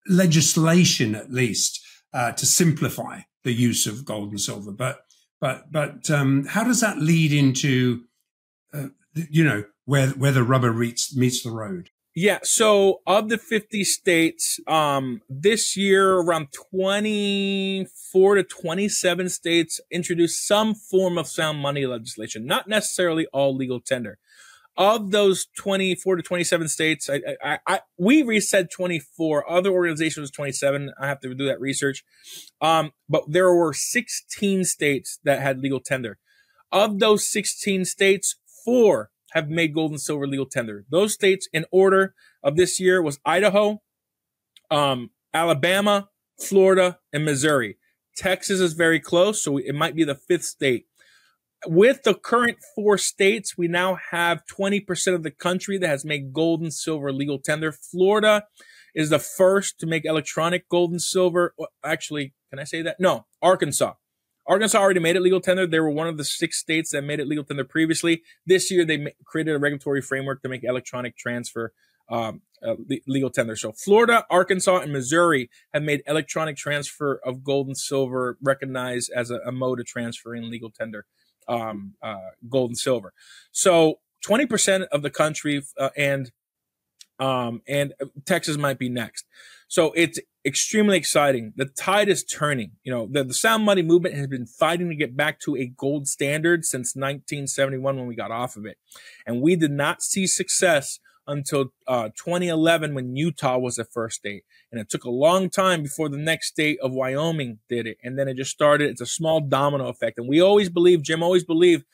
legislation, at least, to simplify the use of gold and silver? But how does that lead into, where the rubber meets the road? Yeah. So of the 50 states, this year, around 24 to 27 states introduced some form of sound money legislation, not necessarily all legal tender. Of those 24 to 27 states, we said 24. Other organizations 27. I have to do that research. But there were 16 states that had legal tender. Of those 16 states, 4 have made gold and silver legal tender. Those states in order of this year was Idaho, Alabama, Florida, and Missouri. Texas is very close, so it might be the 5th state. With the current 4 states, we now have 20% of the country that has made gold and silver legal tender. Florida is the first to make electronic gold and silver. Actually, can I say that? No, Arkansas. Arkansas already made it legal tender. They were one of the 6 states that made it legal tender previously. This year, they created a regulatory framework to make electronic transfer legal tender. So Florida, Arkansas, and Missouri have made electronic transfer of gold and silver recognized as a mode of transferring legal tender gold and silver. So 20% of the country and Texas might be next. So it's extremely exciting. The tide is turning. You know, the sound money movement has been fighting to get back to a gold standard since 1971 when we got off of it. And we did not see success until 2011 when Utah was the first state. And it took a long time before the next state of Wyoming did it. And then it just started. It's a small domino effect. And we always believed, Jim always believed,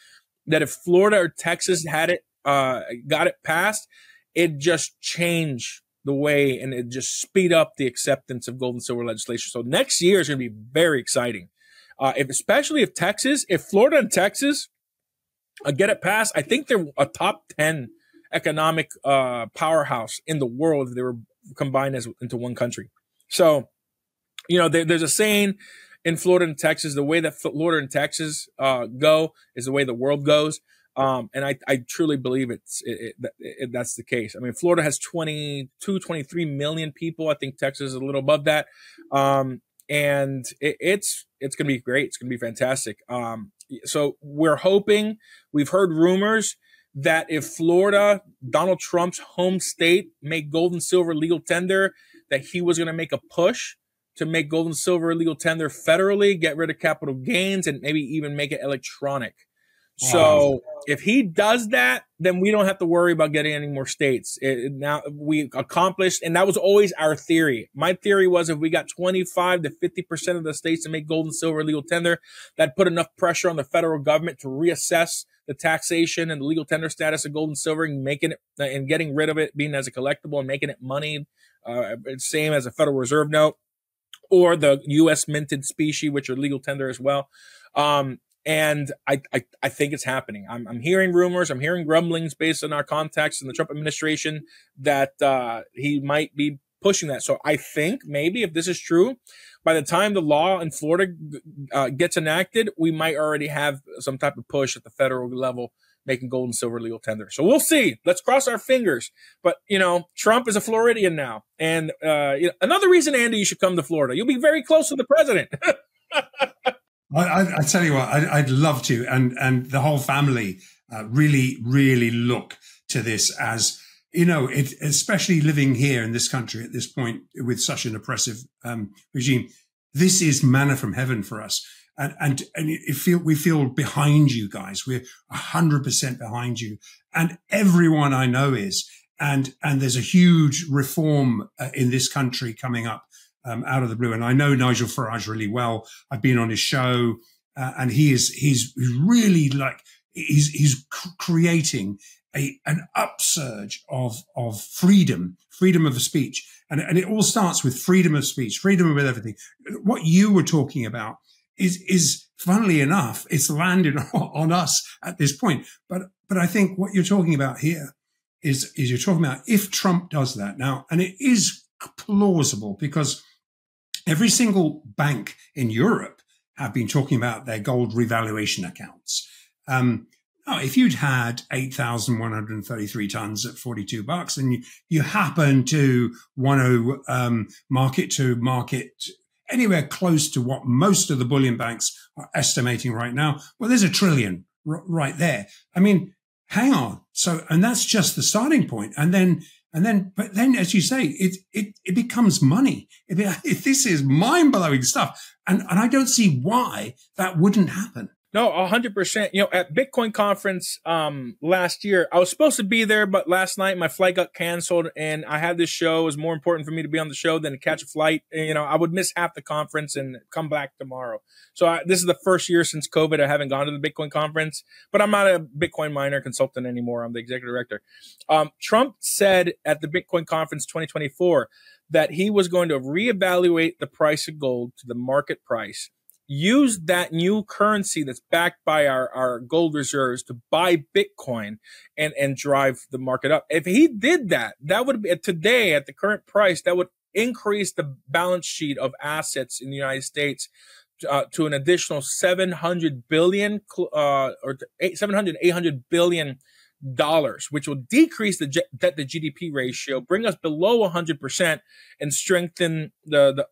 that if Florida or Texas had it, got it passed, it just changed the way and it just speed up the acceptance of gold and silver legislation. So next year is going to be very exciting. Especially if Florida and Texas get it passed, I think they're a top 10 economic powerhouse in the world if they were combined into one country. So, you know, there's a saying in Florida and Texas, the way that Florida and Texas go is the way the world goes. And I truly believe that's the case. I mean, Florida has 23 million people. I think Texas is a little above that. And it's going to be great. It's going to be fantastic. So we're hoping, we've heard rumors that if Florida, Donald Trump's home state, make gold and silver legal tender, that he was going to make a push to make gold and silver legal tender federally, get rid of capital gains, and maybe even make it electronic. So if he does that, then we don't have to worry about getting any more states. Now we accomplished, and that was always our theory. My theory was if we got 25 to 50% of the states to make gold and silver legal tender, that put enough pressure on the federal government to reassess the taxation and the legal tender status of gold and silver and making it and getting rid of it being as a collectible and making it money, same as a Federal Reserve note or the U.S. minted specie, which are legal tender as well. And I think it's happening. I'm hearing rumors. I'm hearing grumblings based on our contacts in the Trump administration that he might be pushing that. So I think maybe if this is true, by the time the law in Florida gets enacted, we might already have some type of push at the federal level making gold and silver legal tender. So we'll see. Let's cross our fingers. But, Trump is a Floridian now. And another reason, Andy, you should come to Florida. You'll be very close to the president. I tell you what, I'd love to, and the whole family really, really look to this as, especially living here in this country at this point with such an oppressive regime. This is manna from heaven for us, and we feel behind you guys. We're 100% behind you, and everyone I know is, and there's a huge reform in this country coming up. Out of the blue. And I know Nigel Farage really well. I've been on his show, and he's really he's creating an upsurge of freedom of speech. And it all starts with freedom of speech, freedom with everything. What you were talking about is funnily enough, it's landed on us at this point. But I think what you're talking about here is you're talking about if Trump does that now, and it is plausible because every single bank in Europe have been talking about their gold revaluation accounts. If you'd had 8,133 tons at $42 and you happen to want to market anywhere close to what most of the bullion banks are estimating right now, well, there's $1 trillion right there. I mean, hang on. So, and that's just the starting point. But then, as you say, it becomes money. This is mind-blowing stuff. And I don't see why that wouldn't happen. No, 100%. At Bitcoin conference last year, I was supposed to be there, but last night my flight got canceled, and I had this show. It was more important for me to be on the show than to catch a flight. I would miss half the conference and come back tomorrow. So this is the first year since COVID I haven't gone to the Bitcoin conference, but I'm not a Bitcoin miner consultant anymore. I'm the executive director. Trump said at the Bitcoin conference 2024 that he was going to reevaluate the price of gold to the market price, use that new currency that's backed by our gold reserves to buy Bitcoin and drive the market up. If he did that, that would be today at the current price, that would increase the balance sheet of assets in the United States to an additional 700 billion or 800 billion dollars, which will decrease the debt to GDP ratio, bring us below 100%, and strengthen the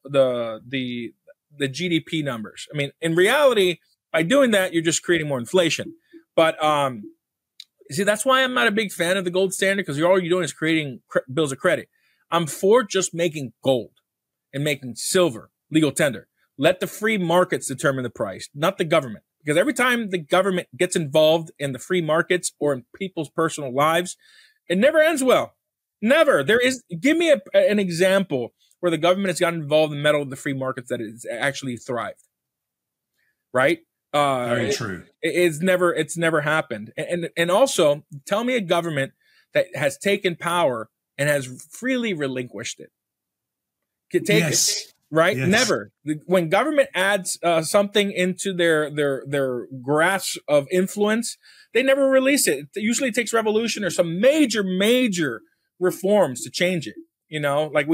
GDP numbers. I mean, in reality, by doing that, you're just creating more inflation. But see, that's why I'm not a big fan of the gold standard, because all you're doing is creating bills of credit. I'm for just making gold and making silver legal tender. Let the free markets determine the price, not the government. Because every time the government gets involved in the free markets or in people's personal lives, it never ends well. Never. Give me an example where the government has gotten involved in the middle of the free markets that it's actually thrived. Right? Very true. It's never happened. And also, tell me a government that has taken power and has freely relinquished it. Yes. Right? Yes. Never. When government adds something into their grasp of influence, they never release it. It usually takes revolution or some major reforms to change it. Like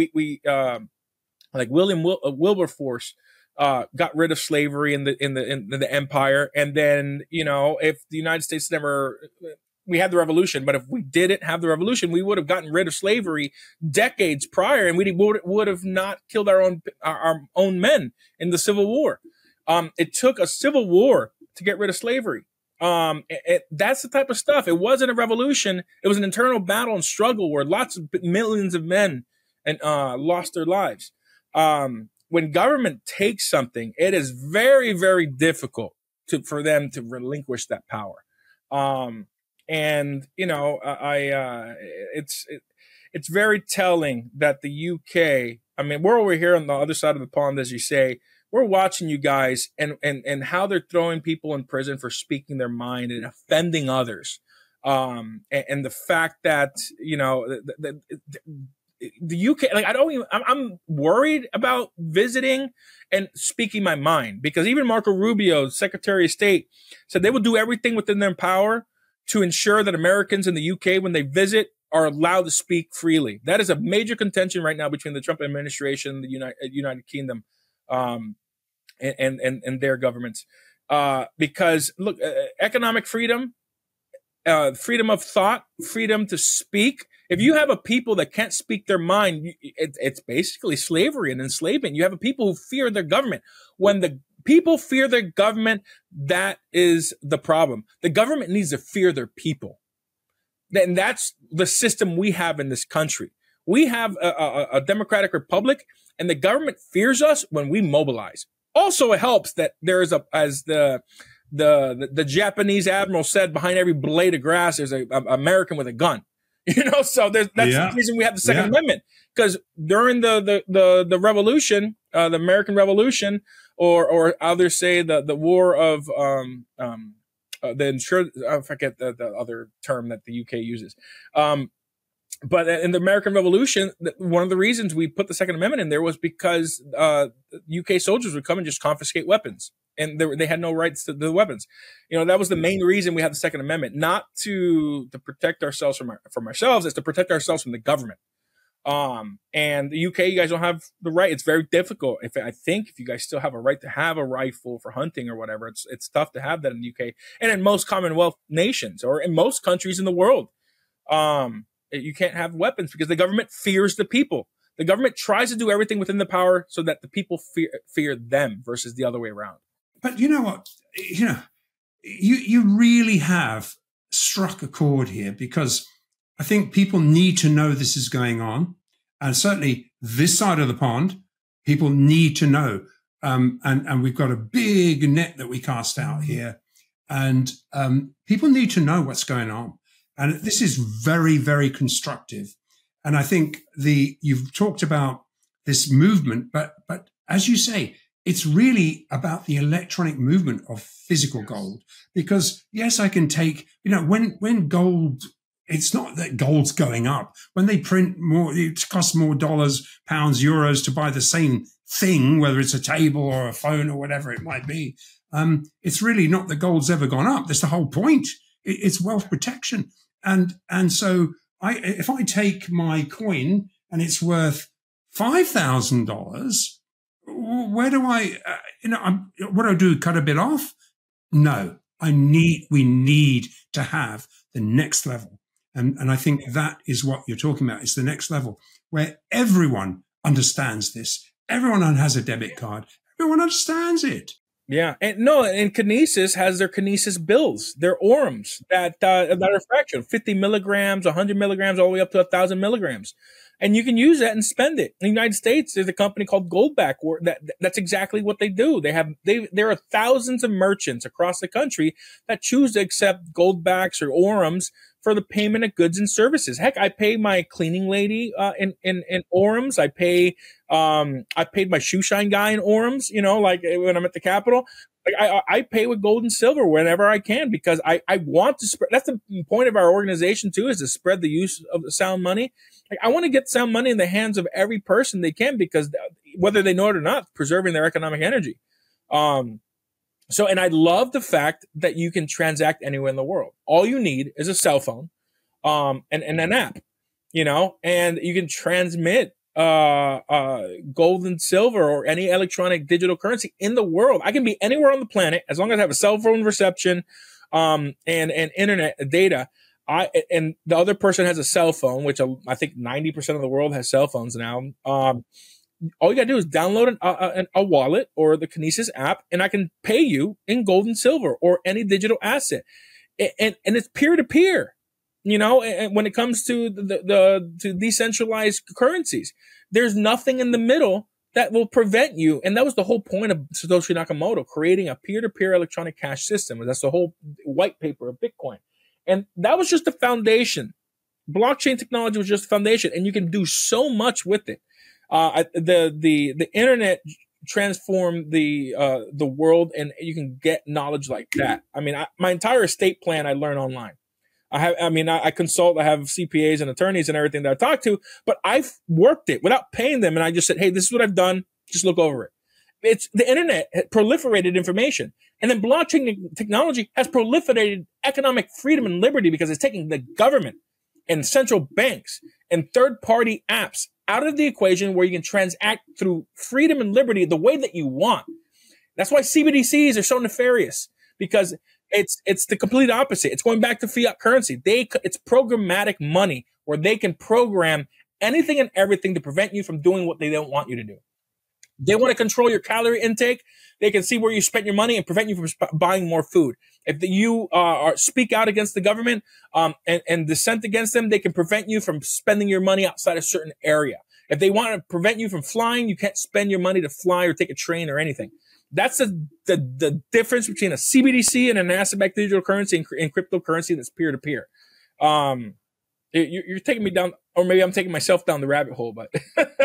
like William Wilberforce got rid of slavery in the empire, and then if the United States we had the revolution, but if we didn't have the revolution, we would have gotten rid of slavery decades prior, and we would have not killed our own men in the Civil War. It took a civil war to get rid of slavery. That's the type of stuff. It wasn't a revolution. It was an internal battle and struggle where lots of millions of men and lost their lives. When government takes something, it is very, very difficult for them to relinquish that power. And you know, it's very telling that the UK. I mean, we're over here on the other side of the pond, as you say. We're watching you guys and how they're throwing people in prison for speaking their mind and offending others. And the fact that, you know, the UK, like, I'm worried about visiting and speaking my mind, because even Marco Rubio, Secretary of State, said they will do everything within their power to ensure that Americans in the UK, when they visit, are allowed to speak freely. That is a major contention right now between the Trump administration, the United Kingdom, and their governments. Because look, economic freedom, freedom of thought, freedom to speak. If you have a people that can't speak their mind, it's basically slavery and enslavement. You have a people who fear their government. When the people fear their government, that is the problem. The government needs to fear their people. And that's the system we have in this country. We have a democratic republic, and the government fears us when we mobilize. Also, it helps that there is as the Japanese admiral said, behind every blade of grass, there's an American with a gun. You know, so that's the reason we have the Second Amendment. Because during the revolution, the American Revolution, or others say the war of I forget the other term that the UK uses. But in the American Revolution, one of the reasons we put the Second Amendment in there was because UK soldiers would come and just confiscate weapons, and they had no rights to the weapons. You know, that was the main reason we had the Second Amendment, not to protect ourselves from ourselves, it's to protect ourselves from the government. And the UK, you guys don't have the right. It's very difficult. I think if you guys still have a right to have a rifle for hunting or whatever, it's tough to have that in the UK and in most Commonwealth nations or in most countries in the world. You can't have weapons because the government fears the people. The government tries to do everything within the power so that the people fear them versus the other way around. But you know what? You know, you really have struck a chord here, because I think people need to know this is going on. And certainly this side of the pond, people need to know. And we've got a big net that we cast out here. And people need to know what's going on. And this is very, very constructive. And I think you've talked about this movement, but as you say, it's really about the electronic movement of physical gold. Because yes, I can take, you know, when gold, it's not that gold's going up. When they print more, it costs more dollars, pounds, euros to buy the same thing, whether it's a table or a phone or whatever it might be. It's really not that gold's ever gone up. That's the whole point. It's wealth protection. And so if I take my coin and it's worth $5,000, where do I, what do I do? Cut a bit off? No, we need to have the next level. And I think that is what you're talking about. It's the next level where everyone understands this. Everyone has a debit card. Everyone understands it. Yeah. And Kinesis has their Kinesis bills, their orums that are fractional, 50 milligrams, 100 milligrams, all the way up to 1,000 milligrams. And you can use that and spend it. In the United States, there's a company called Goldback where that's exactly what they do. There are thousands of merchants across the country that choose to accept Goldbacks or orums for the payment of goods and services. Heck, I pay my cleaning lady in orums. I paid my shoe shine guy in orums, you know, like when I'm at the Capitol. Like I pay with gold and silver whenever I can, because I want to spread. That's the point of our organization too, is to spread the use of the sound money. Like I want to get sound money in the hands of every person they can, because whether they know it or not, preserving their economic energy. So, and I love the fact that you can transact anywhere in the world. All you need is a cell phone, and an app, you know, and you can transmit gold and silver or any electronic digital currency in the world. I can be anywhere on the planet as long as I have a cell phone reception, and internet data. And the other person has a cell phone, which I think 90% of the world has cell phones now. All you gotta do is download a wallet or the Kinesis app, and I can pay you in gold and silver or any digital asset. And it's peer to peer. You know, and when it comes to to decentralized currencies, there's nothing in the middle that will prevent you. And that was the whole point of Satoshi Nakamoto, creating a peer-to-peer electronic cash system. That's the whole white paper of Bitcoin. And that was just the foundation. Blockchain technology was just the foundation, and you can do so much with it. The internet transformed the world, and you can get knowledge like that. I mean, my entire estate plan I learned online. I consult, I have CPAs and attorneys and everything that I talk to, but I've worked it without paying them. And I just said, hey, this is what I've done. Just look over it. It's the internet proliferated information. And then blockchain technology has proliferated economic freedom and liberty because it's taking the government and central banks and third-party apps out of the equation where you can transact through freedom and liberty the way that you want. That's why CBDCs are so nefarious, because it's the complete opposite. It's going back to fiat currency. It's programmatic money where they can program anything and everything to prevent you from doing what they don't want you to do. They want to control your calorie intake. They can see where you spend your money and prevent you from buying more food. If you speak out against the government and dissent against them, they can prevent you from spending your money outside a certain area. If they want to prevent you from flying, you can't spend your money to fly or take a train or anything. That's the difference between a CBDC and an asset-backed digital currency and cryptocurrency that's peer-to-peer. You're taking me down, or maybe I'm taking myself down the rabbit hole, but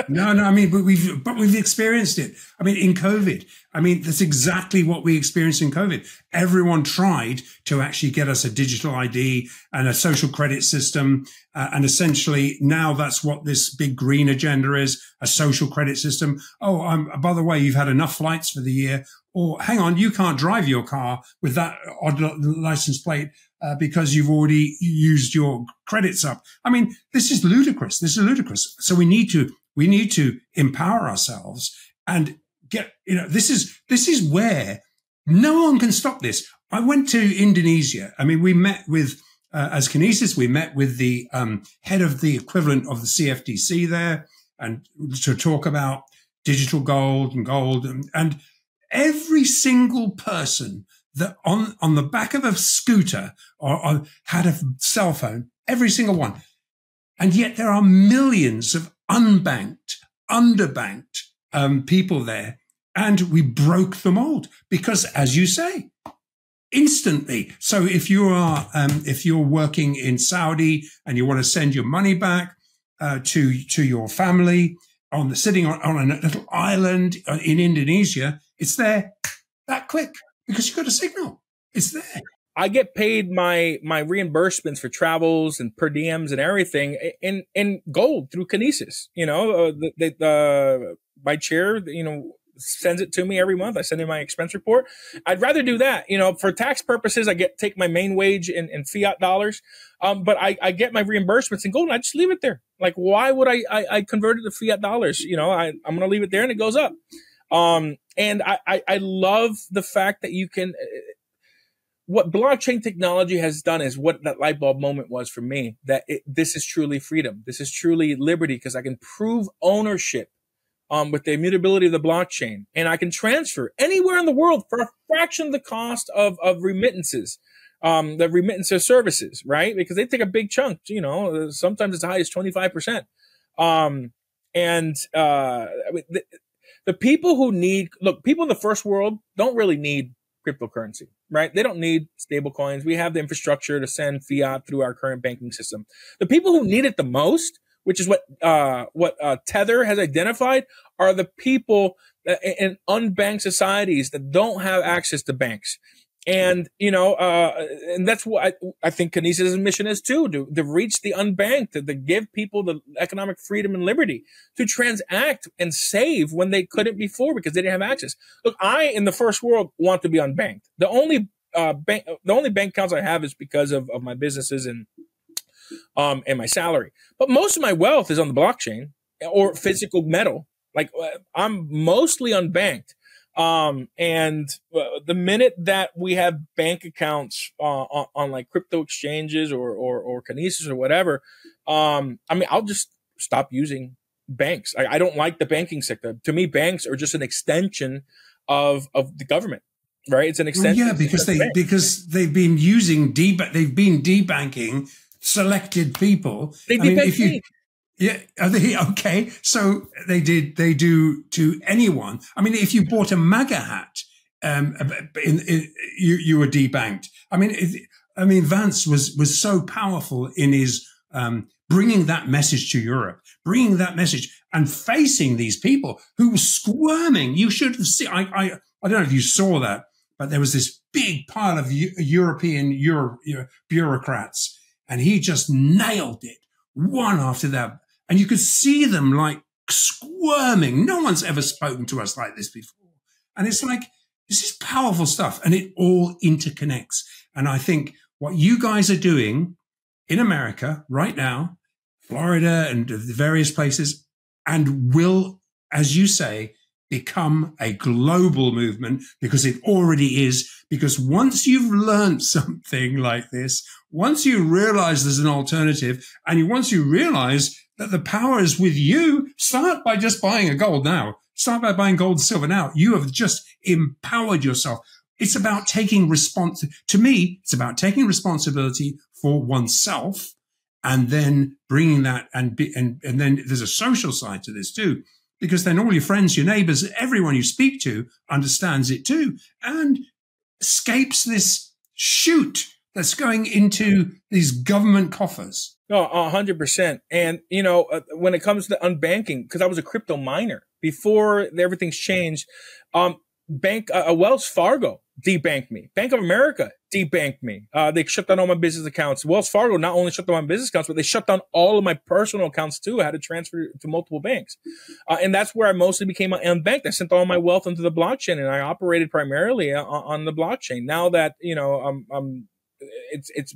no. I mean, but we've experienced it. I mean, in COVID, I mean, that's exactly what we experienced in COVID. Everyone tried to actually get us a digital ID and a social credit system. And essentially now that's what this big green agenda is, a social credit system. Oh, by the way, you've had enough flights for the year. Or hang on, you can't drive your car with that odd license plate because you've already used your credits up. I mean, this is ludicrous. This is ludicrous. So we need to empower ourselves and get, this is where no one can stop this. I went to Indonesia. I mean, we met with, as Kinesis, we met with the head of the equivalent of the CFTC there, and to talk about digital gold and every single person that on the back of a scooter or had a cell phone, every single one. And yet there are millions of unbanked, underbanked people there. And we broke the mold because, as you say, instantly. So if you're working in Saudi and you want to send your money back to your family sitting on a little island in Indonesia, it's there that quick because you've got a signal. It's there. I get paid my reimbursements for travels and per diems and everything in gold through Kinesis. My chair, sends it to me every month. I send in my expense report. I'd rather do that. For tax purposes, I take my main wage in fiat dollars. But I get my reimbursements in gold and I just leave it there. Like, why would I convert it to fiat dollars? I'm going to leave it there and it goes up. And I love the fact that you can, what blockchain technology has done is what that light bulb moment was for me, that this is truly freedom. This is truly liberty because I can prove ownership with the immutability of the blockchain, and I can transfer anywhere in the world for a fraction of the cost of remittances, the remittances services, right? Because they take a big chunk, sometimes as high as 25%. The people who people in the first world don't really need cryptocurrency, right? They don't need stable coins. We have the infrastructure to send fiat through our current banking system. The people who need it the most, which is what Tether has identified, are the people in unbanked societies that don't have access to banks. And, and that's what I think Kinesis' mission is too, to reach the unbanked, to give people the economic freedom and liberty to transact and save when they couldn't before because they didn't have access. Look, in the first world, want to be unbanked. The only bank accounts I have is because of my businesses and my salary. But most of my wealth is on the blockchain or physical metal. Like, I'm mostly unbanked. And the minute that we have bank accounts on like crypto exchanges or Kinesis or whatever, I'll just stop using banks. I don't like the banking sector. To me, banks are just an extension of the government. Right, it's an extension. Well, yeah, because they've been debanking selected people. They debanked me. Yeah, are they okay? So they do to anyone. I mean, if you bought a MAGA hat, you were debanked. I mean, Vance was so powerful in his bringing that message to Europe, bringing that message and facing these people who were squirming. You should have seen. I don't know if you saw that, but there was this big pile of European bureaucrats, and he just nailed it one after that. And you could see them like squirming. No one's ever spoken to us like this before. And it's like, this is powerful stuff, and it all interconnects. And I think what you guys are doing in America right now, Florida and the various places, and will, as you say, become a global movement, because it already is. Because once you've learned something like this, once you realize there's an alternative, and once you realize that the power is with you, start by just buying a gold now. Start by buying gold and silver now. You have just empowered yourself. It's about taking to me, it's about taking responsibility for oneself, and then bringing that, and then there's a social side to this too, because then all your friends, your neighbors, everyone you speak to understands it too, and escapes this chute that's going into these government coffers. No, 100%. And, when it comes to unbanking, because I was a crypto miner before everything's changed, Wells Fargo debanked me. Bank of America debanked me. They shut down all my business accounts. Wells Fargo not only shut down my business accounts, but they shut down all of my personal accounts too. I had to transfer to multiple banks. And that's where I mostly became unbanked. I sent all my wealth into the blockchain, and I operated primarily on the blockchain. Now that, it's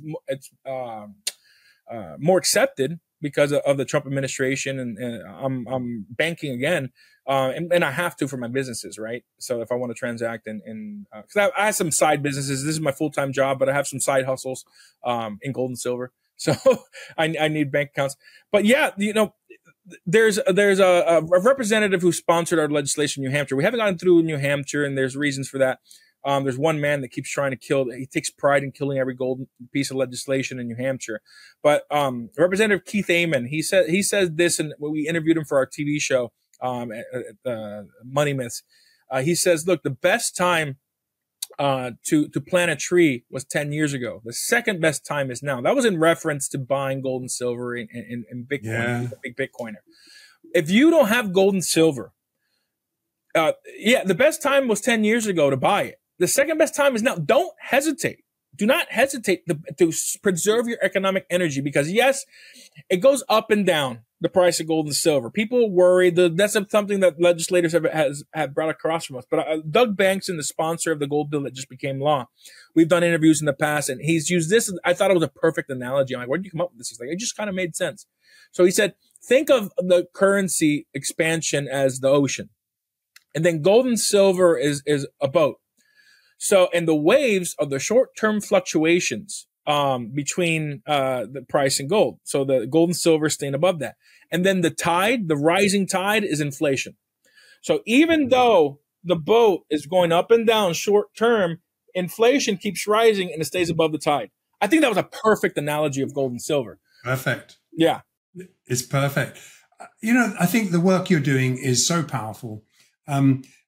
more accepted because of the Trump administration, and I'm banking again. And I have to for my businesses, right? So if I want to transact because I have some side businesses. This is my full-time job, but I have some side hustles in gold and silver. So I need bank accounts. But yeah, there's a representative who sponsored our legislation in New Hampshire. We haven't gotten through New Hampshire, and there's reasons for that. There's one man that keeps trying to kill. He takes pride in killing every golden piece of legislation in New Hampshire. But Representative Keith Amon, he says this, and we interviewed him for our TV show, Money Myths. He says, look, the best time to plant a tree was 10 years ago. The second best time is now. That was in reference to buying gold and silver in Bitcoin. Yeah. He's a big Bitcoiner. If you don't have gold and silver, the best time was 10 years ago to buy it. The second best time is now. Don't hesitate. Do not hesitate to preserve your economic energy, because yes, it goes up and down, the price of gold and silver. People worry that's something that legislators have brought across from us. But Doug Bankson, the sponsor of the gold bill that just became law, we've done interviews in the past, and he's used this. I thought it was a perfect analogy. I'm like, where did you come up with this? He's like, it just kind of made sense. So he said, think of the currency expansion as the ocean, and then gold and silver is a boat. So, and the waves are the short-term fluctuations between the price and gold. So the gold and silver staying above that. And then the tide, the rising tide, is inflation. So even though the boat is going up and down short-term, inflation keeps rising and it stays above the tide. I think that was a perfect analogy of gold and silver. Perfect. Yeah. It's perfect. I think the work you're doing is so powerful.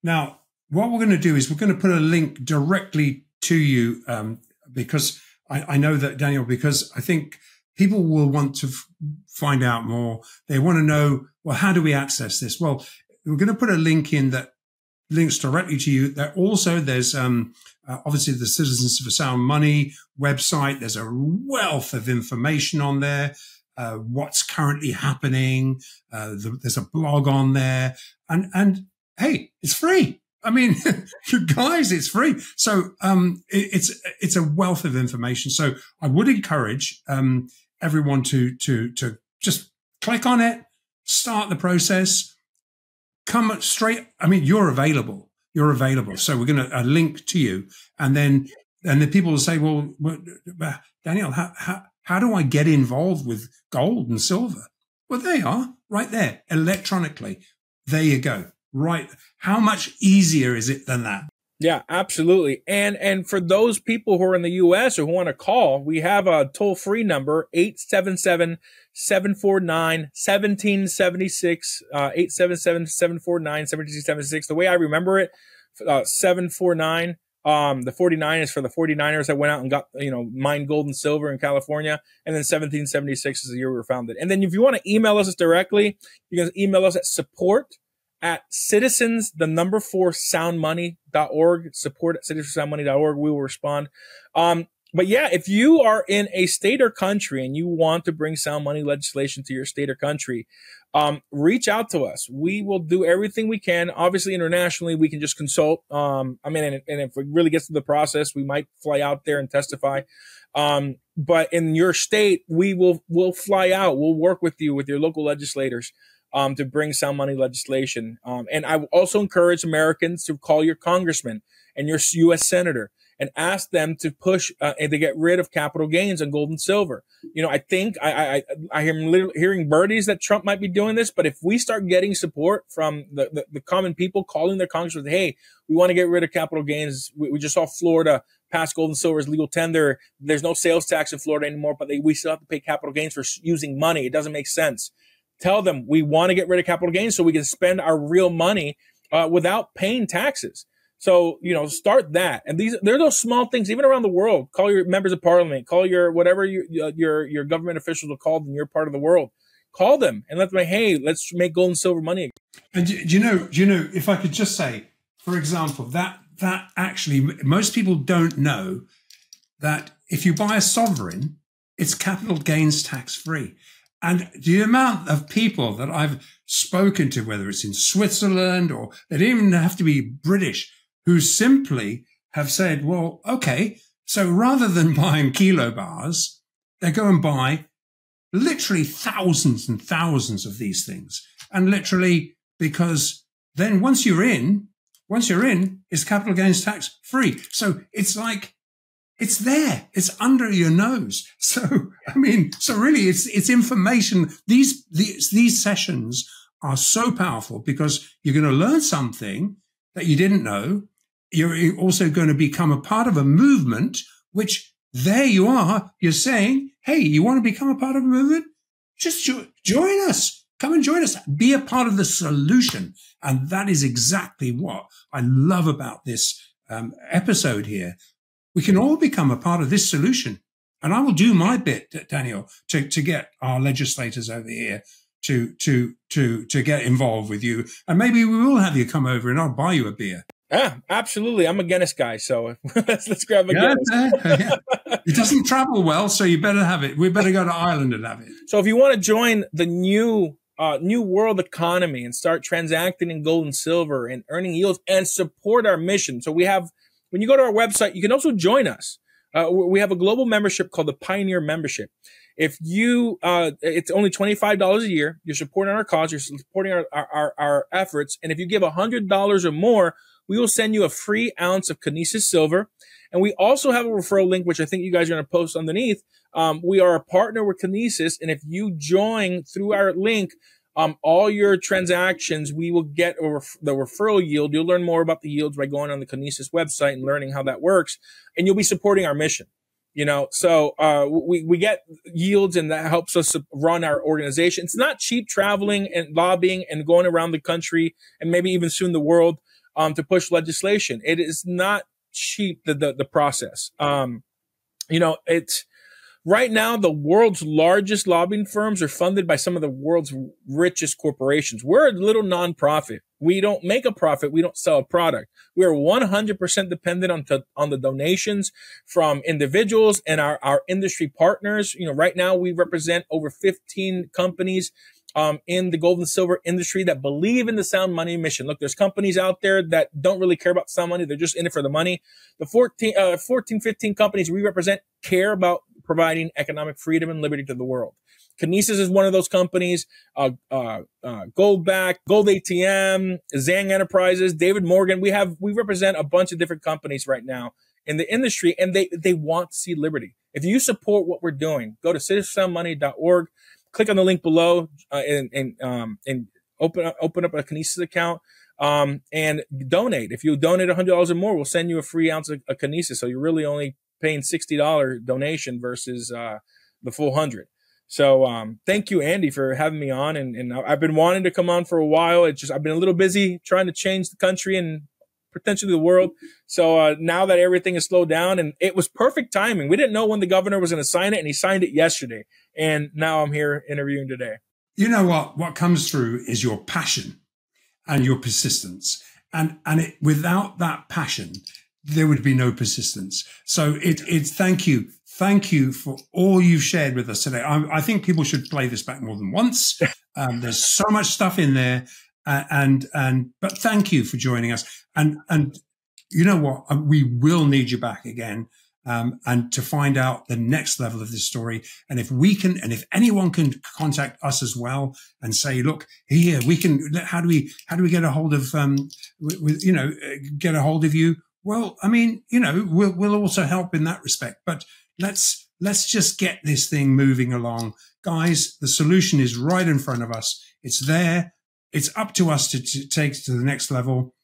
Now, what we're going to do is we're going to put a link directly to you, because I know that, Daniel, because I think people will want to find out more. They want to know, well, how do we access this? Well, we're going to put a link in that links directly to you. There's obviously the Citizens for Sound Money website. There's a wealth of information on there. What's currently happening. There's a blog on there, and hey, it's free. I mean, guys, it's free. So, it's a wealth of information. So I would encourage, everyone to just click on it, start the process, come straight. I mean, you're available. So we're going to link to you, and then people will say, well, Daniel, how do I get involved with gold and silver? Well, they are right there electronically. There you go. Right. How much easier is it than that? Yeah, absolutely. And for those people who are in the US or who want to call, we have a toll-free number, 877-749-1776, 877-749-1776. The way I remember it, 749, the 49 is for the 49ers that went out and got, mined gold and silver in California. And then 1776 is the year we were founded. And then if you want to email us directly, you can email us at support@citizens, the number 4 soundmoney.org, support@citizenssoundmoney.org. We will respond. But yeah, if you are in a state or country and you want to bring sound money legislation to your state or country, reach out to us. We will do everything we can. Obviously, internationally, we can just consult. And if it really gets to the process, we might fly out there and testify. But in your state, we'll fly out. We'll work with you, with your local legislators, to bring sound money legislation. And I will also encourage Americans to call your congressman and your U.S. senator and ask them to push and to get rid of capital gains on gold and silver. I think I am hearing birdies that Trump might be doing this, but if we start getting support from the common people calling their congressmen, hey, we want to get rid of capital gains. We just saw Florida pass gold and silver as legal tender. There's no sales tax in Florida anymore, but we still have to pay capital gains for using money. It doesn't make sense. Tell them we want to get rid of capital gains so we can spend our real money without paying taxes. So, start that. And there are those small things, even around the world. Call your members of parliament, call your whatever your government officials are called in your part of the world. Call them and let them say, hey, let's make gold and silver money. And do you know, if I could just say, for example, that actually most people don't know that if you buy a sovereign, it's capital gains tax free. And the amount of people that I've spoken to, whether it's in Switzerland or they don't even have to be British, who simply have said, well, okay, so rather than buying kilo bars, they go and buy literally thousands and thousands of these things. And literally, because then once you're in, it's capital gains tax free. So it's like, it's there. It's under your nose. So, really it's information. These sessions are so powerful because you're going to learn something that you didn't know. You're also going to become a part of a movement, which there you are. You're saying, hey, you want to become a part of a movement? Just join us. Come and join us. Be a part of the solution. And that is exactly what I love about this episode here. We can all become a part of this solution. And I will do my bit, Daniel, to get our legislators over here to get involved with you. And maybe we will have you come over and I'll buy you a beer. Yeah, absolutely. I'm a Guinness guy, so let's grab a Guinness. Yeah. It doesn't travel well, so you better have it. We better go to Ireland and have it. So if you want to join the new world economy and start transacting in gold and silver and earning yields and support our mission. So when you go to our website, you can also join us. We have a global membership called the Pioneer Membership. If you, it's only $25 a year. You're supporting our cause. You're supporting our efforts. And if you give $100 or more, we will send you a free ounce of Kinesis silver. And we also have a referral link, which I think you guys are going to post underneath. We are a partner with Kinesis. And if you join through our link, all your transactions, we will get the referral yield. You'll learn more about the yields by going on the Kinesis website and learning how that works. And you'll be supporting our mission. So we get yields and that helps us run our organization. It's not cheap traveling and lobbying and going around the country and maybe even soon the world to push legislation. It is not cheap, the process. It's right now the world's largest lobbying firms are funded by some of the world's richest corporations. We're a little nonprofit. We don't make a profit. We don't sell a product. We are 100% dependent on the donations from individuals and our industry partners. Right now we represent over 15 companies in the gold and silver industry that believe in the sound money mission. Look, there's companies out there that don't really care about sound money. They're just in it for the money. The 15 companies we represent care about providing economic freedom and liberty to the world. Kinesis is one of those companies, Goldback, Gold ATM, Zhang Enterprises, David Morgan. We represent a bunch of different companies right now in the industry, and they want to see liberty. If you support what we're doing, go to citizensoundmoney.org, click on the link below, and open up a Kinesis account. And donate. If you donate $100 or more, we'll send you a free ounce of Kinesis. So you're really only paying $60 donation versus the full 100. So thank you, Andy, for having me on. And I've been wanting to come on for a while. I've been a little busy trying to change the country and potentially the world. So now that everything is slowed down, and it was perfect timing. We didn't know when the governor was going to sign it, and he signed it yesterday. And now I'm here interviewing today. You know what comes through is your passion and your persistence. And without that passion, there would be no persistence. So it's thank you. Thank you for all you've shared with us today. I think people should play this back more than once. There's so much stuff in there. But thank you for joining us. And you know what? We will need you back again. And to find out the next level of this story. And if we can, and if anyone can contact us as well and say, look, here, we can, how do we get a hold of, get a hold of you? Well, I mean, we'll also help in that respect, but let's just get this thing moving along. Guys, the solution is right in front of us. It's there. It's up to us to take it to the next level.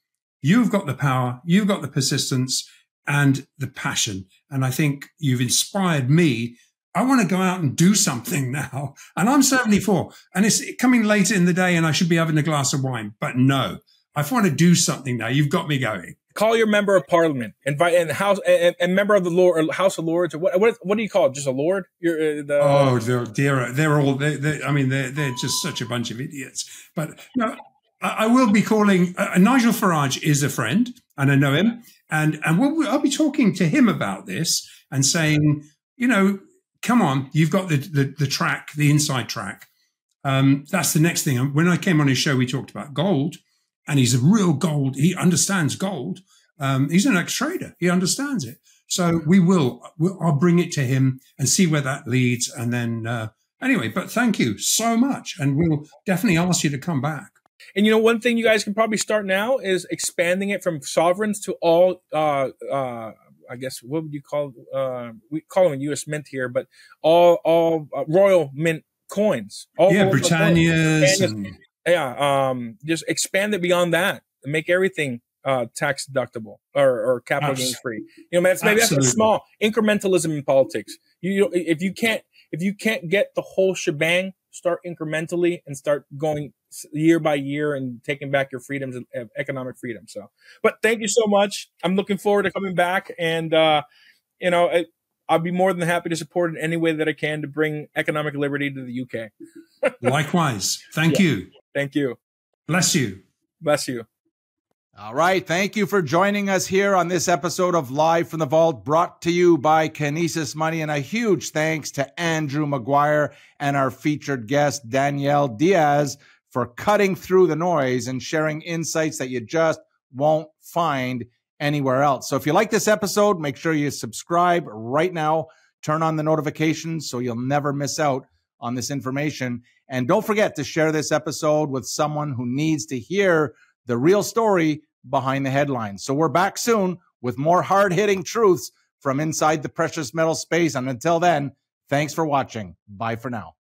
You've got the power. You've got the persistence and the passion. And I think you've inspired me. I want to go out and do something now. And I'm 74 and it's coming later in the day and I should be having a glass of wine, but no, I want to do something now. You've got me going. Call your member of parliament, invite and house and member of the Lord, or House of Lords, or what do you call it? Just a lord? They're all. They're just such a bunch of idiots. But no, I will be calling. Nigel Farage is a friend, and I know him, and I'll be talking to him about this and saying, come on, you've got the track, the inside track. That's the next thing. When I came on his show, we talked about gold. And he's a real gold. He understands gold. He's an ex-trader. He understands it. So I'll bring it to him and see where that leads. And then, anyway, but thank you so much. And we'll definitely ask you to come back. And one thing you guys can probably start now is expanding it from sovereigns to all, I guess, what would you call, we call them U.S. Mint here, but all Royal Mint coins. Britannia's. Just expand it beyond that and make everything tax deductible or capital gains free. Maybe that's a small incrementalism in politics. If you can't get the whole shebang, start incrementally and start going year by year and taking back your freedoms and economic freedom. So, but thank you so much. I'm looking forward to coming back, and I'll be more than happy to support in any way that I can to bring economic liberty to the UK. Likewise. Thank you. Thank you. Bless you. Bless you. All right. Thank you for joining us here on this episode of Live from the Vault, brought to you by Kinesis Money. And a huge thanks to Andrew Maguire and our featured guest, Daniel Diaz, for cutting through the noise and sharing insights that you just won't find anywhere else. So if you like this episode, make sure you subscribe right now. Turn on the notifications so you'll never miss out on this information. And don't forget to share this episode with someone who needs to hear the real story behind the headlines. So we're back soon with more hard-hitting truths from inside the precious metal space. And until then, thanks for watching. Bye for now.